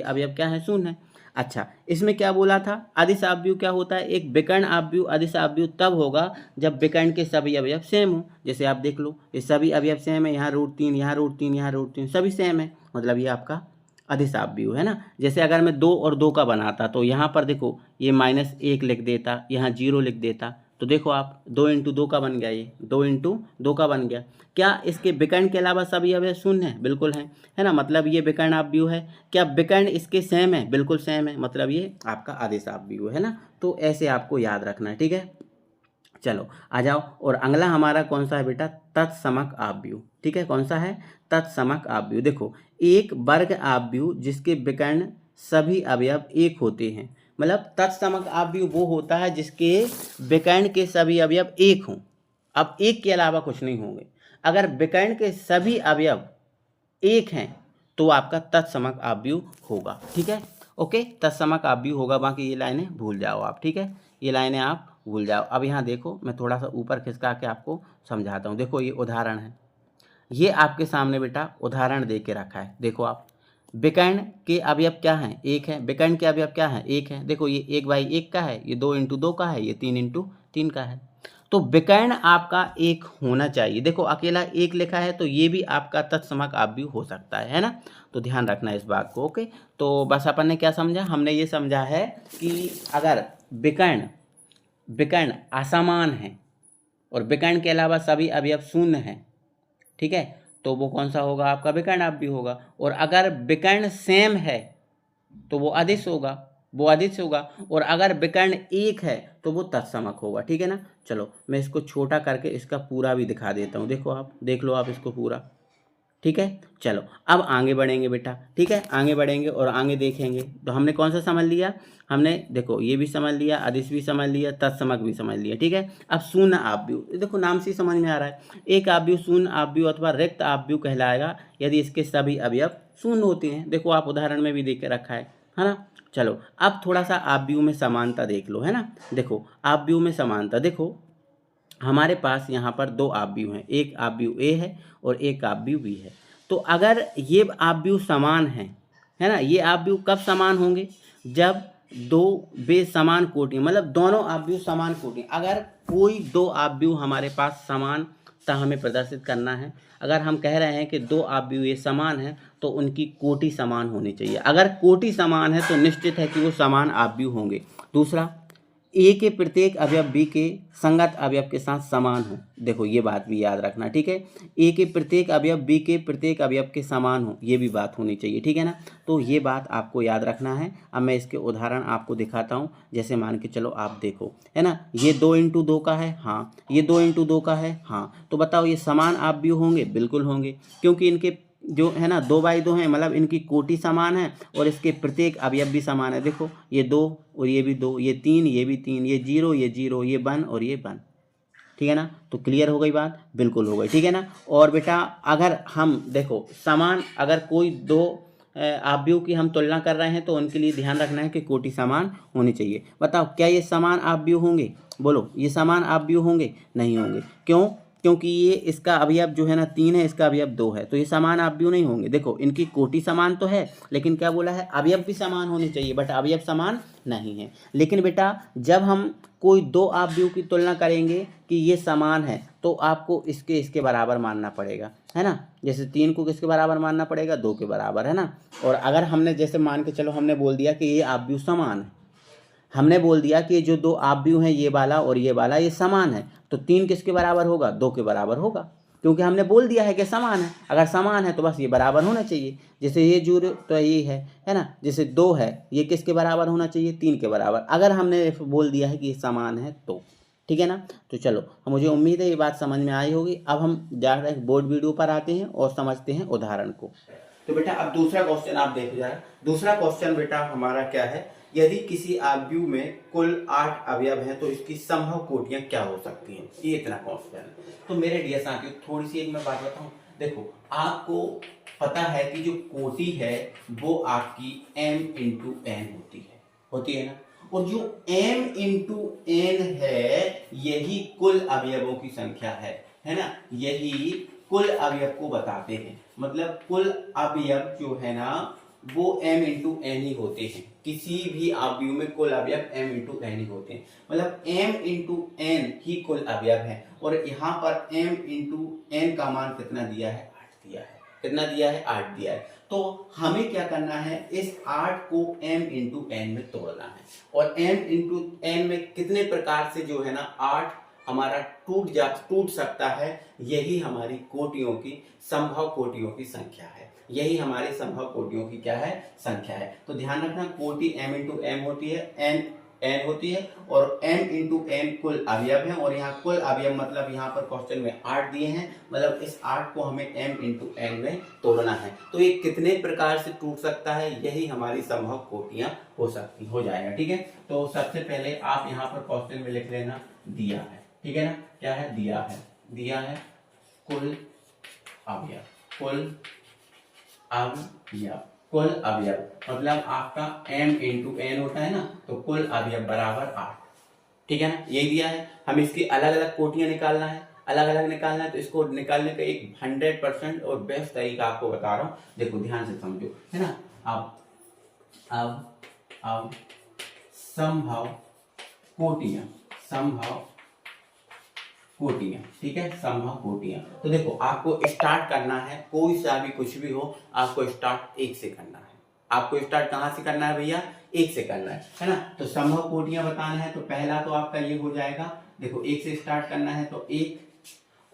अवयव क्या है? शून्य है। अच्छा, इसमें क्या बोला था? अदिश अवयव क्या होता है? एक विकर्ण अवयव अदिश अवयव तब होगा जब विकर्ण के सभी अवयव सेम हो। जैसे आप देख लो, ये सभी अवयव सेम है, यहाँ √3, यहाँ √3, यहाँ √3, सभी सेम है, मतलब ये आपका अदिश अवयव है ना। जैसे अगर मैं 2 और 2 का बनाता तो यहाँ पर देखो ये -1 लिख देता, यहाँ 0 लिख देता, तो देखो आप 2 × 2 का बन गया, ये 2 × 2 का बन गया। क्या इसके विकर्ण के अलावा सभी अवयव शून्य है? बिल्कुल है ना, मतलब ये विकर्ण अवयव है। क्या विकर्ण इसके सेम है? बिल्कुल सेम है, मतलब ये आपका आदेश अवयव है ना। तो ऐसे आपको याद रखना है, ठीक है। चलो आ जाओ, और अगला हमारा कौन सा है बेटा? तत्समक अवयव, ठीक है। कौन सा है? तत्समक अवयव। देखो एक वर्ग अवयव जिसके विकर्ण सभी अवयव एक होते हैं, मतलब तत्समक अवयव वो होता है जिसके विकर्ण के सभी अवयव एक हों। अब एक के अलावा कुछ नहीं होंगे। अगर विकर्ण के सभी अवयव एक हैं तो आपका तत्समक अवयव होगा, ठीक है। ओके, तत्समक अवयव होगा, बाकी ये लाइनें भूल जाओ आप, ठीक है। ये लाइनें आप भूल जाओ। अब यहाँ देखो मैं थोड़ा सा ऊपर खिसका के आपको समझाता हूँ। देखो ये उदाहरण है, ये आपके सामने बेटा उदाहरण दे के रखा है। देखो आप, विकर्ण के अवयव क्या हैं? एक है। विकर्ण के अवयव क्या हैं? एक है। देखो ये 1/1 का है, ये 2 × 2 का है, ये 3 × 3 का है। तो विकर्ण आपका एक होना चाहिए। देखो अकेला एक लिखा है तो ये भी आपका तत्समक अवयव हो सकता है ना। तो ध्यान रखना इस बात को। ओके, तो बस अपन ने क्या समझा? हमने ये समझा है कि अगर विकर्ण असमान है और विकर्ण के अलावा सभी अवयव शून्य हैं, ठीक है, तो वो कौन सा होगा? आपका विकर्ण अवयव होगा। और अगर विकर्ण सेम है तो वो अदिश होगा, और अगर विकर्ण एक है तो वो तत्समक होगा, ठीक है ना। चलो मैं इसको छोटा करके इसका पूरा भी दिखा देता हूँ। देखो आप, देख लो आप इसको पूरा, ठीक है। चलो अब आगे बढ़ेंगे बेटा, ठीक है, आगे बढ़ेंगे और आगे देखेंगे। तो हमने कौन सा समझ लिया? हमने देखो ये भी समझ लिया, अदिश भी समझ लिया, तत्समक भी समझ लिया, ठीक है। अब शून्य अवयव, देखो नाम से ही समझ में आ रहा है, एक अवयव शून्य अवयव अथवा रिक्त अवयव कहलाएगा यदि इसके सभी अवयव शून्य होते हैं। देखो आप उदाहरण में भी देख के रखा है ना। चलो अब थोड़ा सा अवयव में समानता देख लो, है ना। देखो अवयव में समानता, देखो हमारे पास यहाँ पर 2 अवयव हैं, एक अवयव ए है और एक अवयव बी है। तो अगर ये अवयव समान हैं, है ना, ये अवयव कब समान होंगे? जब 2 बेसमान कोटि, मतलब दोनों अवयव समान कोटि। अगर कोई 2 अवयव हमारे पास समानता हमें प्रदर्शित करना है, अगर हम कह रहे हैं कि 2 अवयव ये समान हैं तो उनकी कोटि समान होनी चाहिए। अगर कोटि समान है तो निश्चित है कि वो समान अवयव होंगे। दूसरा, ए के प्रत्येक अवयव बी के संगत अवयव के साथ समान हो। देखो ये बात भी याद रखना, ठीक है। ए के प्रत्येक अवयव बी के प्रत्येक अवयव के समान हो, ये भी बात होनी चाहिए, ठीक है ना। तो ये बात आपको याद रखना है। अब मैं इसके उदाहरण आपको दिखाता हूँ। जैसे मान के चलो आप देखो, है ना, ये 2 × 2 का है, हाँ, ये 2 × 2 का है, हाँ। तो बताओ ये समान अवयव होंगे? बिल्कुल होंगे, क्योंकि इनके जो है ना 2/2 हैं, मतलब इनकी कोटि समान है और इसके प्रत्येक अवयव भी समान है। देखो ये 2 और ये भी 2, ये 3, ये भी 3, ये 0, ये 0, ये 1 और ये 1, ठीक है ना। तो क्लियर हो गई बात? बिल्कुल हो गई, ठीक है ना। और बेटा अगर हम देखो समान, अगर कोई 2 अवयव की हम तुलना कर रहे हैं तो उनके लिए ध्यान रखना है कि कोटि समान होनी चाहिए। बताओ क्या ये समान अवयव होंगे? बोलो, ये समान अवयव होंगे? नहीं होंगे। क्यों? क्योंकि ये इसका अवयव जो है ना 3 है, इसका अवयव 2 है, तो ये समान अवयव नहीं होंगे। देखो इनकी कोटि समान तो है, लेकिन क्या बोला है? अवयव भी समान होने चाहिए, बट अवयव समान नहीं है। लेकिन बेटा जब हम कोई 2 अवयव की तुलना करेंगे कि ये समान है तो आपको इसके बराबर मानना पड़ेगा, है ना। जैसे 3 को किसके बराबर मानना पड़ेगा? 2 के बराबर, है ना। और अगर हमने जैसे मान के चलो हमने बोल दिया कि ये अवयव समान है, हमने बोल दिया कि जो 2 अवयव हैं ये वाला और ये वाला ये समान है, तो 3 किसके बराबर होगा? 2 के बराबर होगा, क्योंकि हमने बोल दिया है कि समान है। अगर समान है तो बस ये बराबर होना चाहिए। जैसे ये जुड़ तो ये है ना। जैसे 2 है, ये किसके बराबर होना चाहिए? 3 के बराबर, अगर हमने बोल दिया है कि ये समान है तो, ठीक है ना। तो चलो मुझे उम्मीद है ये बात समझ में आई होगी। अब हम डायरेक्ट बोर्ड वीडियो पर आते हैं और समझते हैं उदाहरण को। तो बेटा अब दूसरा क्वेश्चन आप देखो जरा। दूसरा क्वेश्चन बेटा हमारा क्या है यदि किसी अवयव में कुल 8 अवयव हैं तो इसकी संभव कोटियां क्या हो सकती हैं, ये इतना क्वेश्चन है। तो मेरे डियर साथियों थोड़ी सी एक मैं बात बताऊं, देखो आपको पता है कि जो कोटि है वो आपकी m इंटू एन होती है ना, और जो m इंटू एन है यही कुल अवयवों की संख्या है ना, यही कुल अवयव को बताते हैं। मतलब कुल अवयव जो है ना वो m इंटू एन ही होते हैं, किसी भी अवयव में कुल अवयव m इंटू एन ही होते हैं। मतलब m इंटू एन ही कुल अवयव है, और यहाँ पर m इंटू एन का मान कितना दिया है, 8 दिया है। कितना दिया है, 8 दिया है। तो हमें क्या करना है, इस 8 को m इंटू एन में तोड़ना है, और m इंटू एन में कितने प्रकार से जो है ना 8 हमारा टूट सकता है, यही हमारी कोटियों की संभव कोटियों की संख्या है, यही हमारी संभव कोटियों की क्या है, संख्या है। तो ध्यान रखना कोटि m इंटू एम होती है, एन होती है, और m इंटू एन कुल अवयव है, और यहाँ कुल अवयव मतलब यहाँ पर क्वेश्चन में 8 दिए हैं, मतलब इस 8 को हमें m इंटू एन में तोड़ना है। तो ये कितने प्रकार से टूट सकता है, यही हमारी संभव कोटियां हो जाएगा। ठीक है, तो सबसे पहले आप यहाँ पर क्वेश्चन में लिख लेना दिया है, ठीक है ना, क्या है, दिया है कुल अवयव मतलब आपका m इंटू एन होता है ना, तो कुल अवयव बराबर 8, ठीक है ना, यही दिया है। हम इसकी अलग अलग कोटियां निकालना है, तो इसको निकालने का एक 100% और बेस्ट तरीका आपको बता रहा हूँ, देखो ध्यान से समझो, है ना। अब संभव कोटियां, ठीक है, संभव कोटियां। तो देखो आपको स्टार्ट करना है, कोई सा भी कुछ भी हो, आपको स्टार्ट 1 से करना है। आपको स्टार्ट कहां से करना है भैया, 1 से करना है ना। तो संभव कोटियां बताना है, तो पहला तो आपका ये हो जाएगा, देखो 1 से स्टार्ट करना है तो 1,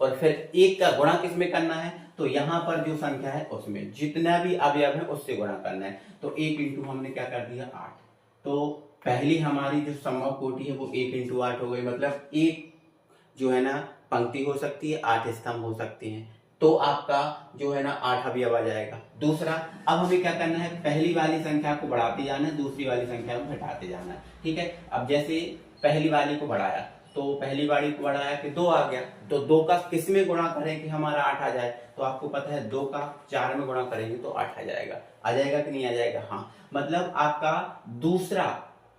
और फिर 1 का गुणा किस में करना है, तो यहाँ पर जो संख्या है उसमें जितना भी अवयव है उससे गुणा करना है। तो 1 इंटू हमने क्या कर दिया, 8। तो पहली हमारी जो संभव कोटि है वो 1 इंटू 8 हो गई, मतलब एक जो है ना पंक्ति हो सकती है, 8 स्तंभ हो सकते हैं, तो आपका जो है ना 8 अवयव आ जाएगा। दूसरा, अब हमें क्या करना है, पहली वाली संख्या को बढ़ाते जाना है, दूसरी वाली संख्या को घटाते जाना है, ठीक है। अब जैसे पहली वाली को बढ़ाया, तो पहली वाली को बढ़ाया कि 2 आ गया, तो 2 का किस में गुणा करें कि हमारा 8 आ जाए, तो आपको पता है 2 का 4 में गुणा करेंगे तो 8 आ जाएगा कि नहीं आ जाएगा, हाँ। मतलब आपका दूसरा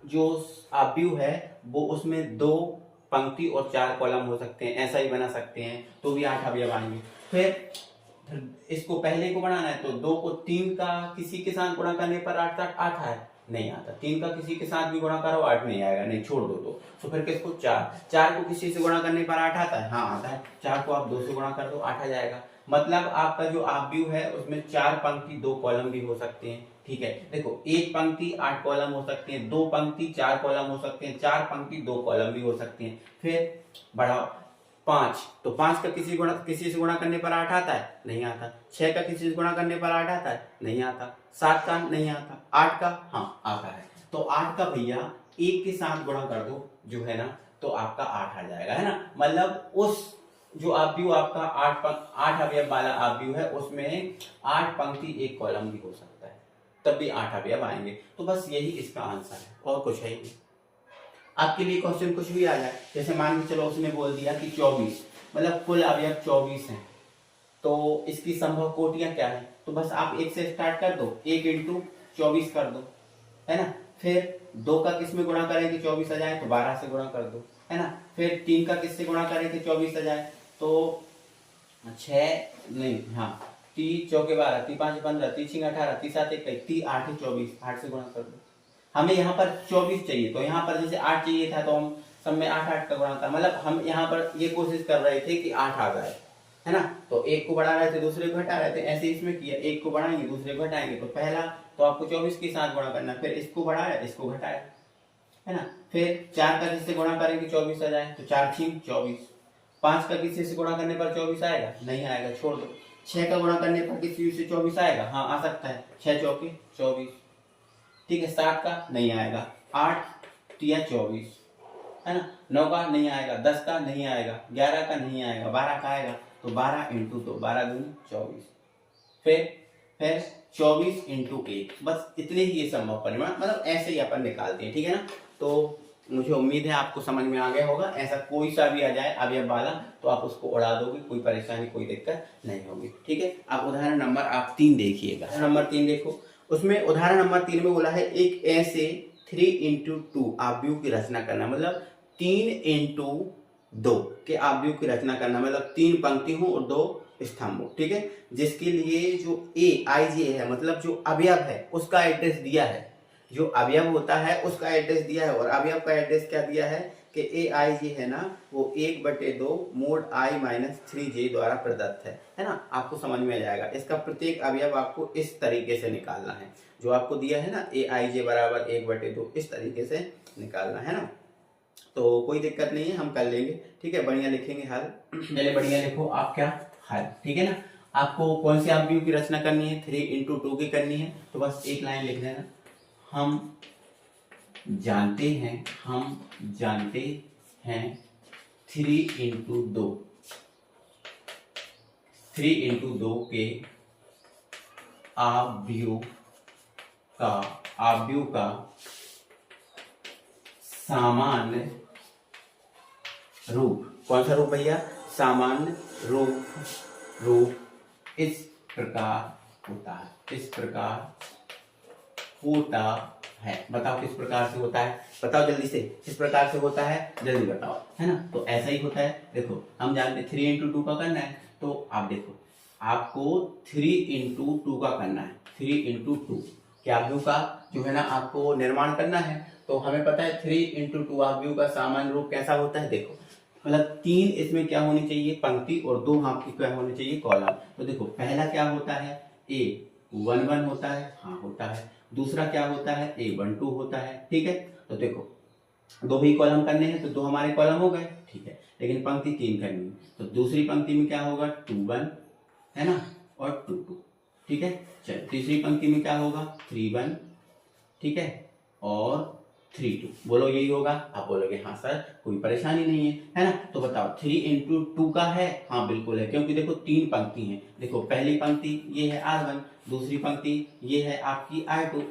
जो अवयव है वो उसमें 2 पंक्ति और 4 कॉलम हो सकते हैं, ऐसा ही बना सकते हैं, तो भी 8 अवयव आएंगे। फिर इसको पहले को बनाना है, तो 2 को 3 का किसी के साथ गुणा करने पर 8 है, नहीं आता। 3 का किसी के साथ भी गुणा करो 8 नहीं आएगा, नहीं, छोड़ दो। तो फिर किसको, 4 को किसी से गुणा करने पर 8 आता है, हाँ आता है। 4 को आप 2 से गुणा कर दो, 8 आ जाएगा। मतलब आपका जो अवयव है उसमें 4 पंक्ति 2 कॉलम भी हो सकते हैं, ठीक है। देखो 1 पंक्ति 8 कॉलम हो सकते हैं, 2 पंक्ति 4 कॉलम हो सकते हैं, 4 पंक्ति 2 कॉलम भी हो सकते हैं। फिर बढ़ाओ 5, तो 5 का किसी से गुणा करने पर 8 आता है, नहीं आता। 6 का किसी से गुणा करने पर 8 आता है, नहीं आता। 7 का नहीं आता, 8 का हाँ आता है। तो 8 का भैया 1 के साथ गुणा कर दो जो है ना, तो आपका 8 आ जाएगा, है ना। मतलब उस जो अवयव आपका 8 अवयव वाला अवयव है उसमें 8 पंक्ति 1 कॉलम भी हो सकता है, तब भी 8 अवयव आएंगे। तो बस यही इसका आंसर है, और कुछ है ही नहीं। आपके लिए क्वेश्चन कुछ भी आ जाए, जैसे मान के चलो उसने बोल दिया कि 24, मतलब कुल अवयव 24 हैं, तो इसकी संभव कोटियां क्या है, तो बस आप 1 से स्टार्ट कर दो, 1 इंटू 24 कर दो, है ना। फिर 2 का किस में गुणा करें कि 24 आ जाए, तो 12 से गुणा कर दो, है ना। फिर 3 का किससे गुणा करें कि 24 आ जाए, तो 6 नहीं, हाँ 3 चौके 12, 3 5 15, 3 6 18, 3 7 21, 3 8 24, 8 से गुणा कर दो। हमें यहाँ पर 24 चाहिए, तो यहाँ पर जैसे 8 चाहिए था तो हम सब में 8 का गुणा कर, मतलब हम यहाँ पर ये कोशिश कर रहे थे कि 8 आ जाए, है ना। तो एक को बढ़ा रहे थे, दूसरे को घटा रहे थे, ऐसे इसमें किया, एक को बढ़ाएंगे दूसरे को घटाएंगे। तो पहला तो आपको 24 के साथ गुणा करना, फिर इसको बढ़ाया इसको घटाया, है ना। फिर 4 का किससे गुणा करेंगे 24 आ जाए, तो 4 6 24। 5 का किसी से गुणा करने पर 24 आएगा, नहीं आएगा, छोड़ दो। 6 का गुणा करने पर किसी से 24 आएगा, हाँ आ सकता है, 6 चौके 24, ठीक है। 7 का नहीं आएगा, 8 तिया 24, है ना। 9 का नहीं आएगा, 10 का नहीं आएगा, 11 का नहीं आएगा, 12 का आएगा, तो 12 इंटू 2, 12 दूनी 24। फिर फिर 24 इंटू 1, बस इतने ही ये संभव परिमाण, मतलब ऐसे ही अपन निकालते हैं, ठीक है ना। तो मुझे उम्मीद है आपको समझ में आ गया होगा। ऐसा कोई सा भी आ जाए अवयव वाला तो आप उसको उड़ा दोगे, कोई परेशानी कोई दिक्कत नहीं होगी, ठीक है। अब उदाहरण नंबर आप 3 देखिएगा। उदाहरण नंबर 3 देखो, उसमें उदाहरण नंबर 3 में बोला है एक ऐसे 3 इंटू 2 आव्यूह की रचना करना, मतलब 3 इंटू 2 के आव्यूह की रचना करना, मतलब 3 पंक्ति हो और 2 स्तंभ हो, ठीक है। जिसके लिए जो ए आई जे है, मतलब जो अवयव है उसका एड्रेस दिया है, जो अवयव होता है उसका एड्रेस दिया है, और अवयव का एड्रेस क्या दिया है कि ए आई जे है ना वो 1/2 मोड आई माइनस 3j द्वारा प्रदत्त है ना। आपको समझ में आ जाएगा। इसका प्रत्येक अवयव आपको इस तरीके से निकालना है, जो आपको दिया है ना ए आई जे बराबर 1/2, इस तरीके से निकालना है ना। तो कोई दिक्कत नहीं है, हम कर लेंगे, ठीक है। बढ़िया लिखेंगे हल, पहले बढ़िया लिखो आप क्या हल, ठीक है ना। आपको कौन सी आव्यूह की रचना करनी है, 3 इंटू 2 की करनी है, तो बस एक लाइन लिख देना, हम जानते हैं 3 इंटू 2 के आव्यूह का सामान्य रूप, कौन सा रूप भैया, सामान्य रूप इस प्रकार होता है। बताओ किस प्रकार से होता है, बताओ जल्दी से, किस प्रकार से होता है जल्दी बताओ, है ना। तो ऐसा ही होता है, देखो हम जानते 3 इंटू 2 का करना है, तो आप देखो आपको 3 इंटू 2 का करना है, 3 इंटू 2 के आव्यूह का जो है ना आपको निर्माण करना है। तो हमें पता है 3 इंटू 2 आव्यूह का सामान्य रूप कैसा होता है, देखो मतलब 3 इसमें क्या होनी चाहिए पंक्ति और 2 आपकी क्या होनी चाहिए कॉलम। तो देखो पहला क्या होता है A11 होता है, हाँ होता है। दूसरा क्या होता है A12 होता है, ठीक है। तो देखो 2 भी कॉलम करने हैं तो 2 हमारे कॉलम हो गए, ठीक है। लेकिन पंक्ति 3 करनी है, तो दूसरी पंक्ति में क्या होगा 21 है ना और 22, ठीक है। चलो तीसरी पंक्ति में क्या होगा 31, ठीक है, और 32, बोलो यही होगा। आप बोलोगे हाँ सर कोई परेशानी नहीं है ना। तो बताओ 3 इंटू 2 का है, हाँ बिल्कुल है, क्योंकि देखो 3 पंक्ति हैं। देखो पहली पंक्ति ये है R1, दूसरी पंक्ति ये है आपकी R2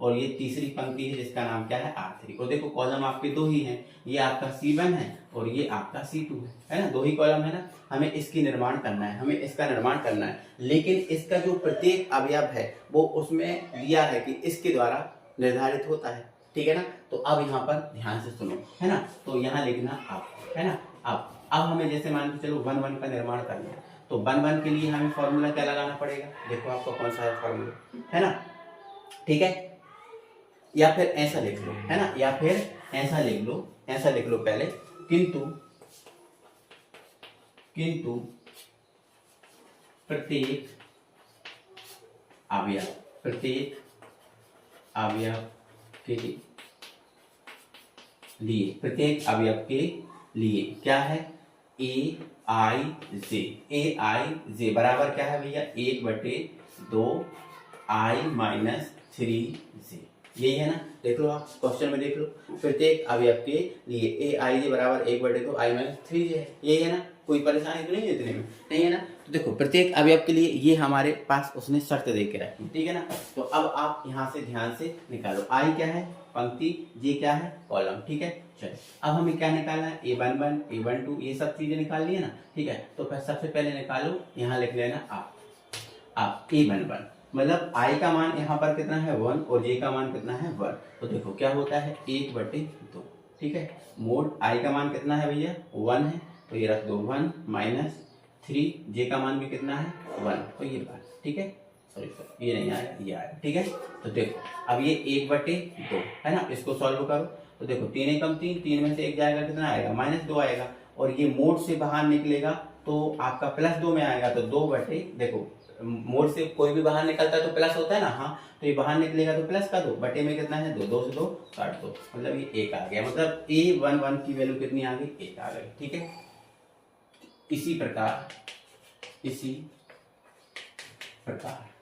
और ये तीसरी पंक्ति है जिसका नाम क्या है R3। और देखो कॉलम आपके 2 ही हैं, ये आपका C1 है और ये आपका C2 है ना, 2 ही कॉलम है ना। हमें इसकी निर्माण करना है, हमें इसका निर्माण करना है, लेकिन इसका जो प्रत्येक अवयव है वो उसमें दिया है कि इसके द्वारा निर्धारित होता है, ठीक है ना। तो अब यहाँ पर ध्यान से सुनो, है ना। तो यहाँ लिखना आप, है ना। अब हमें जैसे मान के चलो 1 1 का निर्माण करना है, तो 1 1 के लिए हमें फॉर्मूला क्या लगाना पड़ेगा, देखो आपको कौन सा है फॉर्मूला, है ना, ठीक है। या फिर ऐसा लिख लो, है ना, या फिर ऐसा लिख लो पहले, किंतु प्रत्येक अवयव के लिए क्या है ए आई जे बराबर क्या है भैया 1/2 आई माइनस 3j, यही है ना। देख लो आप क्वेश्चन में देख लो, प्रत्येक अवयव के लिए ए आई जे बराबर 1/2 आई माइनस 3j है, यही है ना। कोई परेशानी तो नहीं है इतने में, नहीं है ना। तो देखो प्रत्येक अवयव के लिए ये हमारे पास उसने शर्त दे के रखी, ठीक है ना। तो अब आप यहाँ से ध्यान से निकालो, आई क्या है पंक्ति, जे क्या है कॉलम, ठीक है। चलो अब हमें क्या निकालना है A11 A12 ये सब चीजें निकालनी है ना, ठीक है। तो फिर सबसे पहले निकालो, यहाँ लिख लेना आप A11, मतलब आई का मान यहाँ पर कितना है 1 और जे का मान कितना है 1। तो देखो क्या होता है 1/2, ठीक है। मोड आई का मान कितना है भैया 1 है, तो ये रख दो 1 माइनस 3, जे का मान भी कितना है 1, तो ये बात, ठीक है। सॉरी ये नहीं आया, ये आया, ठीक है। तो देखो अब ये 1/2 है ना, इसको सॉल्व करो। तो देखो 3 एकम 3, 3 में से 1 जाएगा कितना आएगा -2 आएगा, और ये मोड से बाहर निकलेगा तो आपका +2 में आएगा, तो 2 बटे, देखो मोड से कोई भी बाहर निकलता है तो प्लस होता है ना, हाँ। तो ये बाहर निकलेगा तो प्लस का 2 बटे में कितना है 2, 2 से 2 काट दो, मतलब ये 1 आ गया, मतलब A11 की वैल्यू कितनी आ गई 1 आ गई, ठीक है। इसी प्रकार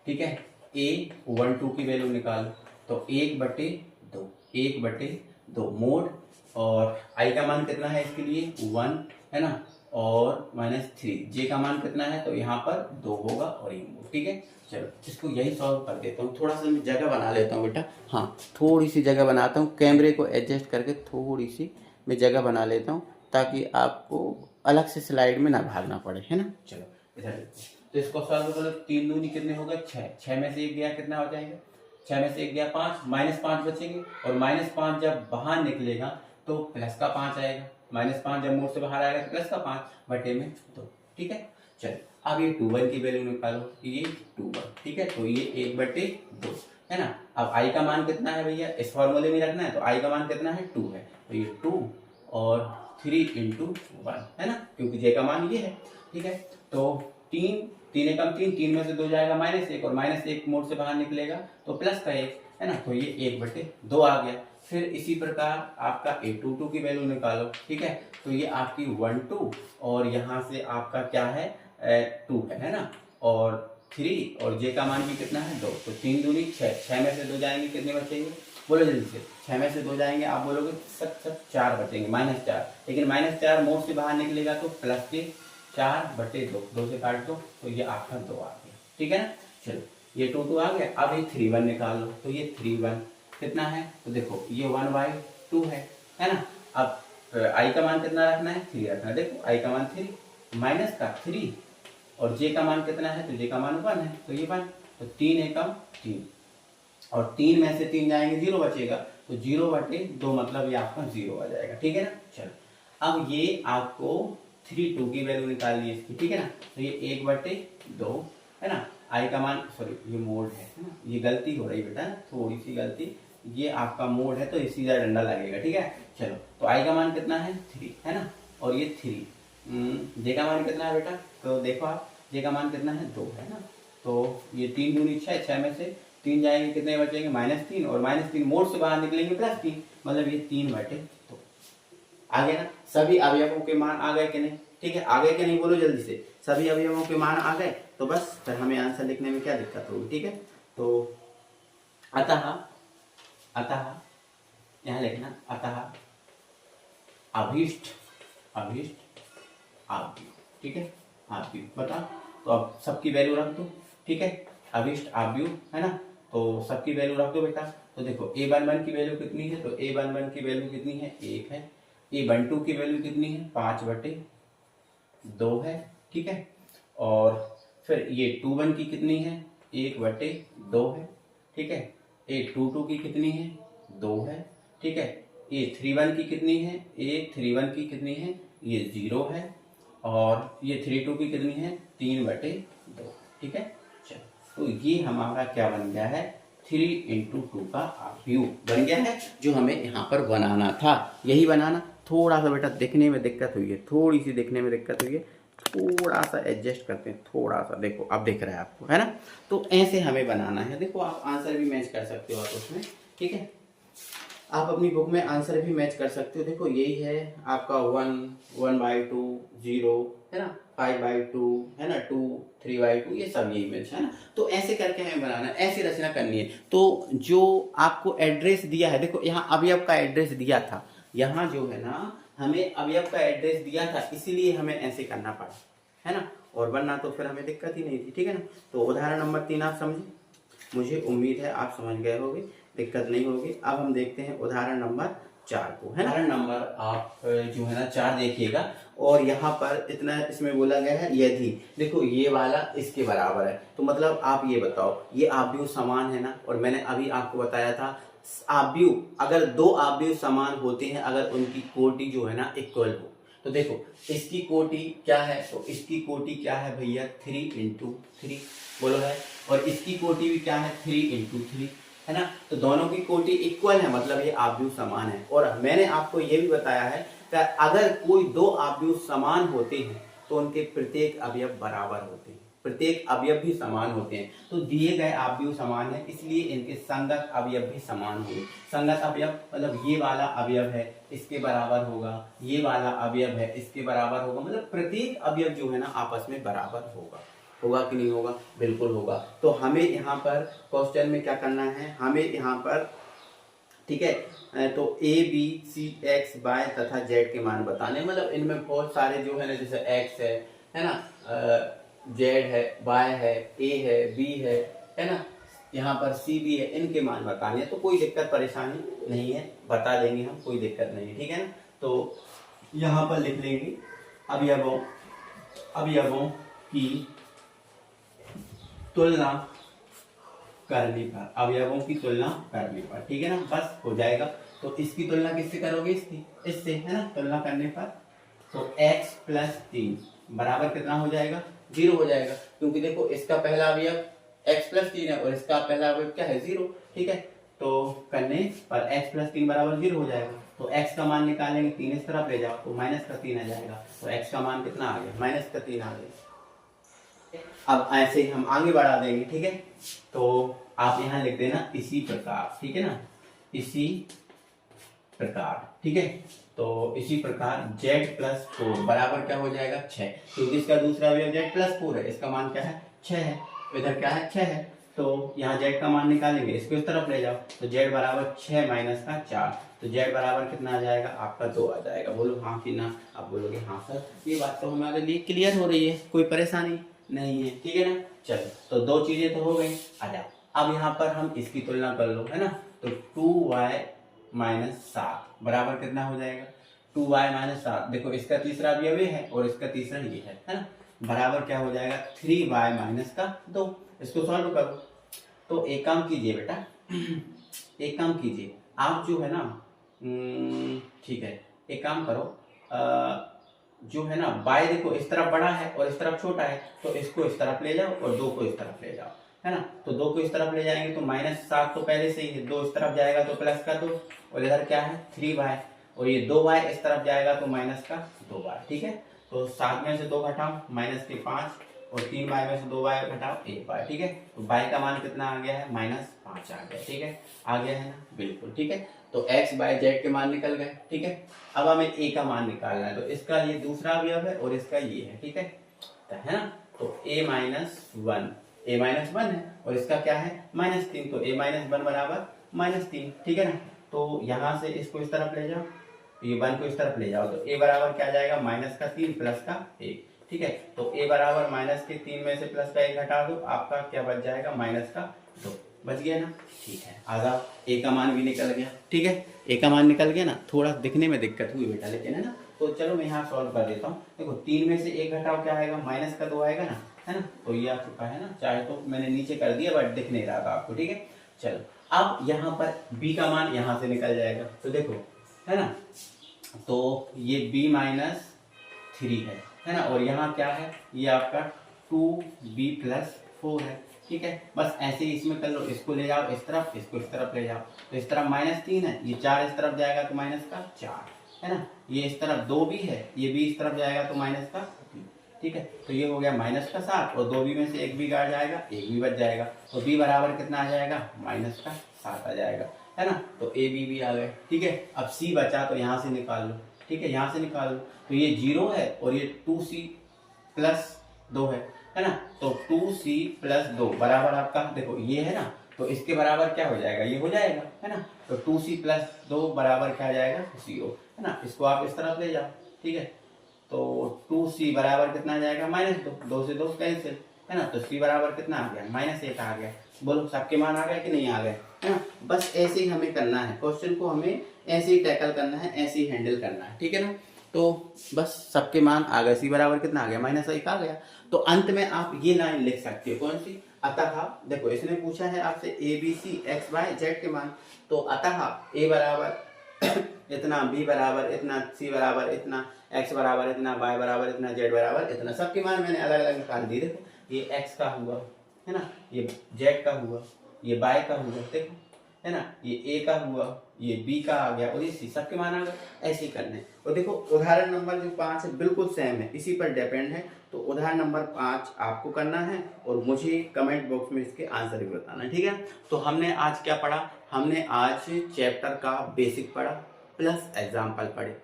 ठीक है A12 की वैल्यू निकालो, तो 1/2 मोड, और आई का मान कितना है इसके लिए 1 है ना, और -3। जे का मान कितना है, तो यहाँ पर 2 होगा और ये मोड। ठीक है, चलो इसको यही सॉल्व कर देता हूँ। थोड़ा सा मैं जगह बना लेता हूँ बेटा, हाँ थोड़ी सी जगह बनाता हूँ, कैमरे को एडजस्ट करके थोड़ी सी मैं जगह बना लेता हूँ ताकि आपको अलग से स्लाइड में ना भागना पड़े, है ना। चलो इधर देखते हैं। तो इसको सॉल्व करो, 3 दूनी कितने हो गए 6, 6 में से 1 गया कितना हो जाएगा, 6 में से 1 गया 5, -5 बचेंगे और -5 जब बाहर निकलेगा तो प्लस का 5 आएगा, -5 जब मोड से बाहर आएगा तो प्लस का 5 बटे में 2। ठीक है, चलो अब ये 2 1 की वैल्यू निकालो, ये 2 1। ठीक है, तो ये 1/2 है ना। अब i का मान कितना है भैया, इस फॉर्मूले में रखना है, तो i का मान कितना है 2 है, तो ये 2 और 3 × 1 है ना, क्योंकि j का मान ये है। ठीक है, तो 3 एकम 3 में से 2 जाएगा -1 और -1 मोड से बाहर निकलेगा तो प्लस का 1 है ना, तो ये 1/2 आ गया। फिर इसी प्रकार आपका a22 की वैल्यू निकालो। ठीक है, तो ये आपकी 1 2 और यहाँ से आपका क्या है 2 है ना, और 3 और j का मान भी कितना है 2, तो 3 दूनी 6, 6 में से 2 जाएंगे कितने बचेंगे, बोलो जल्दी से, 6 में से 2 जाएंगे, आप बोलोगे सब 4 बचेंगे, -4, लेकिन -4 मोड से बाहर निकलेगा तो प्लस के 4/2, 2 से काट दो तो ये आपका 2 आ गया। ठीक है ना, चलो ये 2 2 आ गया। अब ये 3 1 निकाल लो, तो ये 3 1 कितना है, तो देखो ये 1/2 है ना। अब i का मान कितना रखना है, 3 रखना है। देखो i का मान 3 माइनस का 3 और j का मान कितना है, तो j का मान 1 है, तो ये 1, तो 3 एकम 3 और 3 में से 3 जाएंगे 0 बचेगा, तो 0/2 मतलब ये आपका 0 आ जाएगा। ठीक है ना, चलो अब ये आपको 3 2 की वैल्यू निकालनी है इसकी। ठीक है ना, तो ये 1/2 है ना, i का मान, सॉरी ये मोड है ना, ये गलती हो रही बेटा, थोड़ी सी गलती, ये आपका मोड है तो सीधा डंडा लगेगा। ठीक है, चलो तो i का मान कितना है 3 है ना, और ये 3 j का मान कितना है बेटा, तो देखो आप j का मान कितना है 2 है ना, तो ये 3 दूनी 6, 6 में से 3 जाएंगे कितने बचेंगे -3 और -3 मोड से बाहर निकलेंगे +3, मतलब ये 3/2 आ गया ना। सभी अवयवों के मान आ गए कि नहीं, ठीक है, आ गए कि नहीं बोलो जल्दी से, सभी अवयवों के मान आ गए तो बस फिर हमें आंसर लिखने में क्या दिक्कत होगी। ठीक है, तो अतः यहाँ लिखना, अतः अभीष्ट आव्यूह। ठीक है, आव्यूह बता, तो अब सबकी वैल्यू रख दो। ठीक है, अभीष्ट आव्यूह है ना, तो सबकी वैल्यू रख दो बेटा। तो देखो a11 की वैल्यू कितनी है, तो a11 की वैल्यू कितनी है 1 है, a12 की वैल्यू कितनी है 5/2 है। ठीक है, और फिर ये 21 की कितनी है 1/2 है। ठीक है, a22 की कितनी है 2 है। ठीक है, a31 की कितनी है, a31 की कितनी है, ये 0 है, और ये 32 की कितनी है 3/2। ठीक है, चलो तो ये हमारा क्या बन गया है 3 × 2 का आव्यूह बन गया है, जो हमें यहाँ पर बनाना था, यही बनाना। थोड़ा सा बेटा दिखने में दिक्कत हुई है, थोड़ी सी दिखने में दिक्कत हुई है, थोड़ा सा एडजस्ट करते हैं, थोड़ा सा देखो अब दिख रहा है आपको, है ना। तो ऐसे हमें बनाना है, देखो आप आंसर भी मैच कर सकते हो आप उसमें। ठीक है, आप अपनी बुक में आंसर भी मैच कर सकते हो। देखो यही है आपका 1 1/2 0 है ना, 5/2 है ना, 2 3/2, ये सब यही मैच है ना। तो ऐसे करके हमें बनाना है, ऐसी रचना करनी है। तो जो आपको एड्रेस दिया है, देखो यहाँ अवयव का एड्रेस दिया था, यहाँ जो है ना हमें अवयव का एड्रेस दिया था, इसीलिए हमें ऐसे करना पड़ा, है ना, और वरना तो फिर हमें दिक्कत ही नहीं थी। ठीक है ना, तो उदाहरण नंबर 3 आप समझे, मुझे उम्मीद है आप समझ गए होंगे, दिक्कत नहीं होगी। अब हम देखते हैं उदाहरण नंबर 4 को, है ना। उदाहरण नंबर आप जो है ना 4 देखिएगा, और यहाँ पर इतना इसमें बोला गया है यदि, देखो ये वाला इसके बराबर है, तो मतलब आप ये बताओ ये आव्यूह समान है ना, और मैंने अभी आपको बताया था आव्यूह, अगर 2 आव्यूह समान होते हैं, अगर उनकी कोटि जो है ना इक्वल हो, तो देखो इसकी कोटि क्या है, तो इसकी कोटि क्या है भैया 3 × 3 बोलो है, और इसकी कोटि भी क्या है 3 × 3 है ना, तो दोनों की कोटि इक्वल है, मतलब ये आव्यूह समान है। और मैंने आपको ये भी बताया है कि अगर कोई 2 आव्यूह समान होते हैं तो उनके प्रत्येक अवयव बराबर होते हैं, प्रत्येक अवयव भी समान होते हैं। तो दिए गए आव्यूह समान है, इसलिए इनके संगत अवयव भी समान होंगे। संगत अवयव मतलब ये वाला अवयव है इसके बराबर होगा, ये वाला अवयव है इसके बराबर होगा, मतलब प्रत्येक अवयव जो है ना आपस में बराबर होगा कि नहीं होगा, बिल्कुल होगा। तो हमें यहाँ पर क्वेश्चन में क्या करना है, हमें यहाँ पर ठीक है। तो A B C X Y तथा जेड के मान बताने, मतलब इनमें बहुत सारे जो है ना, जैसे एक्स है ना, जेड है, वाई है, ए है, बी है ना, यहाँ पर सी भी है, इनके मान बताने हैं। तो कोई दिक्कत परेशानी नहीं है, बता देंगे हम, कोई दिक्कत नहीं है, ठीक है ना। तो यहाँ पर लिख लेंगे अवयवों की तुलना करने पर, अवयवों की तुलना करने पर, ठीक है ना, बस हो जाएगा। तो इसकी तुलना किससे करोगे, इससे है ना, तुलना करने पर। तो x प्लस 3 बराबर कितना हो जाएगा, 0 हो जाएगा, क्योंकि देखो इसका पहला अवयव x प्लस 3 है और इसका पहला अवयव क्या है, 0, ठीक है। तो करने पर x प्लस 3 बराबर 0 हो जाएगा। तो x का मान निकालेंगे, 3 इस तरफ ले जाओ तो माइनस का 3 आ जाएगा। तो x का मान कितना आ गया, माइनस का 3 आ गया। अब ऐसे ही हम आगे बढ़ा देंगे, ठीक है। तो आप यहाँ लिख देना इसी प्रकार, ठीक है ना, इसी प्रकार, ठीक है। तो इसी प्रकार z प्लस 4 बराबर क्या हो जाएगा, 6, क्योंकि इसका दूसरा अवयव z प्लस 4 है, इसका मान क्या है, 6 है, इधर क्या है, 6 है। तो यहाँ z का मान निकालेंगे, इसको इस तरफ ले जाओ तो z बराबर 6 माइनस का 4, तो z बराबर कितना आ जाएगा, आपका 2 आ जाएगा। बोलो हाँ कि ना, आप बोलोगे हाँ सर, ये बात तो हमारे लिए क्लियर हो रही है, कोई परेशानी नहीं है, ठीक है ना। चलो, तो दो चीजें तो हो गई। आ जाओ अब यहाँ पर हम इसकी तुलना कर लो, है ना। तो 2y माइनस 7 बराबर कितना हो जाएगा, 2y माइनस 7, देखो इसका तीसरा अवयव ये है और इसका तीसरा ये है ना, बराबर क्या हो जाएगा, 3y माइनस का 2। इसको सॉल्व करो। तो एक काम कीजिए बेटा, एक काम कीजिए आप, जो है ना, ठीक है, एक काम करो, जो है ना y देखो इस तरफ बड़ा है और इस तरफ छोटा है, तो इसको इस तरफ ले जाओ और 2 को इस तरफ ले जाओ, है ना। तो 2 को इस तरफ ले जाएंगे तो -7 तो पहले से ही है, 2 इस तरफ जाएगा तो प्लस का 2, और इधर क्या है 3y, और ये 2y इस तरफ जाएगा तो माइनस का 2y, ठीक है। तो 7 में से 2 घटाओ माइनस के 5, और 3y में से 2y घटाओ 1y, ठीक है। तो y का मान कितना आ गया है, -5 आ गया, ठीक है, आ गया है ना, बिल्कुल, ठीक है। तो x बाय z के मान निकल गए, ठीक है। अब हमें a का मान निकालना है, तो इसका ये दूसरा अवयव है और इसका ये है, ठीक है ना। तो a माइनस 1 है और इसका क्या है, -3, तो a माइनस 1 बराबर -3, ठीक है ना। तो यहाँ से इसको इस तरफ ले जाओ, ये 1 को इस तरफ ले जाओ, तो a बराबर क्या आ जाएगा, -3 प्लस का 1, ठीक है। तो a बराबर -3 में से प्लस का 1 घटा दो, आपका क्या बच जाएगा, -2 बच गया ना, ठीक है। आ जाओ, a का मान भी निकल गया, ठीक है, a का मान निकल गया ना। थोड़ा दिखने में दिक्कत हुई बेटा, लेकिन है ना। तो चलो मैं यहाँ सॉल्व कर देता हूँ। देखो 3 में से 1 घटाओ, क्या आएगा, -2 आएगा ना, है ना। तो ये आ चुका है ना, चाहे तो मैंने नीचे कर दिया बट दिख नहीं रहा था आपको, ठीक है। चलो अब यहाँ पर b का मान यहाँ से निकल जाएगा, तो देखो, है ना। तो ये b माइनस 3 है ना, और यहाँ क्या है, ये आपका 2b प्लस 4 है, ठीक है। बस ऐसे ही इसमें कर लो, इसको ले जाओ इस तरफ, इसको इस तरफ ले जाओ, तो इस तरफ -3 है, ये 4 इस तरफ जाएगा तो माइनस का 4, है ना। ये इस तरफ 2b है, ये b इस तरफ जाएगा तो माइनस का 3, ठीक है। तो ये हो गया माइनस का 7, और 2b में से 1b काट जाएगा, 1b बच जाएगा, तो b बराबर कितना आ जाएगा, माइनस का 7 आ जाएगा, है ना। तो a b भी आ गए, ठीक है। अब c बचा तो यहाँ से निकाल लो, ठीक है, यहाँ से निकाल लो। तो ये 0 है और ये 2c प्लस 2 है ना। तो 2c प्लस 2 बराबर आपका, देखो ये है ना, तो इसके बराबर क्या हो जाएगा, ये हो जाएगा, है ना। तो 2c प्लस 2 बराबर क्या आ जाएगा, 0, है ना। इसको आप इस तरफ ले जाओ, ठीक है। तो 2c बराबर कितना आ जाएगा, -2, 2 से 2 कैंसिल, है ना। तो c बराबर कितना आ गया, -1 आ गया। बोलो सबके मान आ गए कि नहीं आ गए, है ना। बस ऐसे ही हमें करना है, क्वेश्चन को हमें ऐसे ही टैकल करना है, ऐसे ही हैंडल करना है, ठीक है ना। तो बस सबके मान आ गए, c बराबर कितना आ गया, -1 आ गया। तो अंत में आप ये लाइन लिख सकते हो, कौन सी, अतः, देखो इसने पूछा है आपसे ABC x y z के मान, तो अतः a बराबर इतना, b बराबर इतना, c बराबर इतना, x बराबर इतना, y बराबर इतना, z बराबर इतना, सबके मान मैंने अलग अलग निकाल दिए। देखो ये x का हुआ, है ना, ये z का हुआ, ये y का हुआ, देखो, है ना, ये a का हुआ, ये b का आ गया, और ये c, सबके मान आ गए। ऐसे ही करने। और देखो उदाहरण नंबर जो 5 है बिल्कुल सेम है, इसी पर डिपेंड है। तो उदाहरण नंबर 5 आपको करना है और मुझे कमेंट बॉक्स में इसके आंसर भी बताना है, ठीक है। तो हमने आज क्या पढ़ा, हमने आज चैप्टर का बेसिक पढ़ा प्लस एग्जाम्पल पढ़े।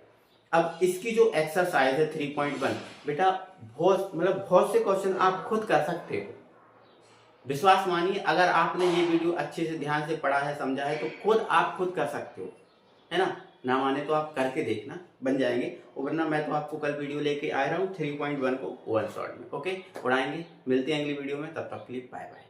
अब इसकी जो एक्सरसाइज है 3.1, बेटा बहुत से क्वेश्चन आप खुद कर सकते हो, विश्वास मानिए, अगर आपने ये वीडियो अच्छे से ध्यान से पढ़ा है, समझा है, तो आप खुद कर सकते हो, है ना माने तो आप करके देखना, बन जाएंगे। वरना मैं तो आपको कल वीडियो लेके आ रहा हूँ 3.1 को वन शॉट में। ओके, उड़ाएंगे, मिलते हैं अगली वीडियो में, तब तक के लिए बाय बाय।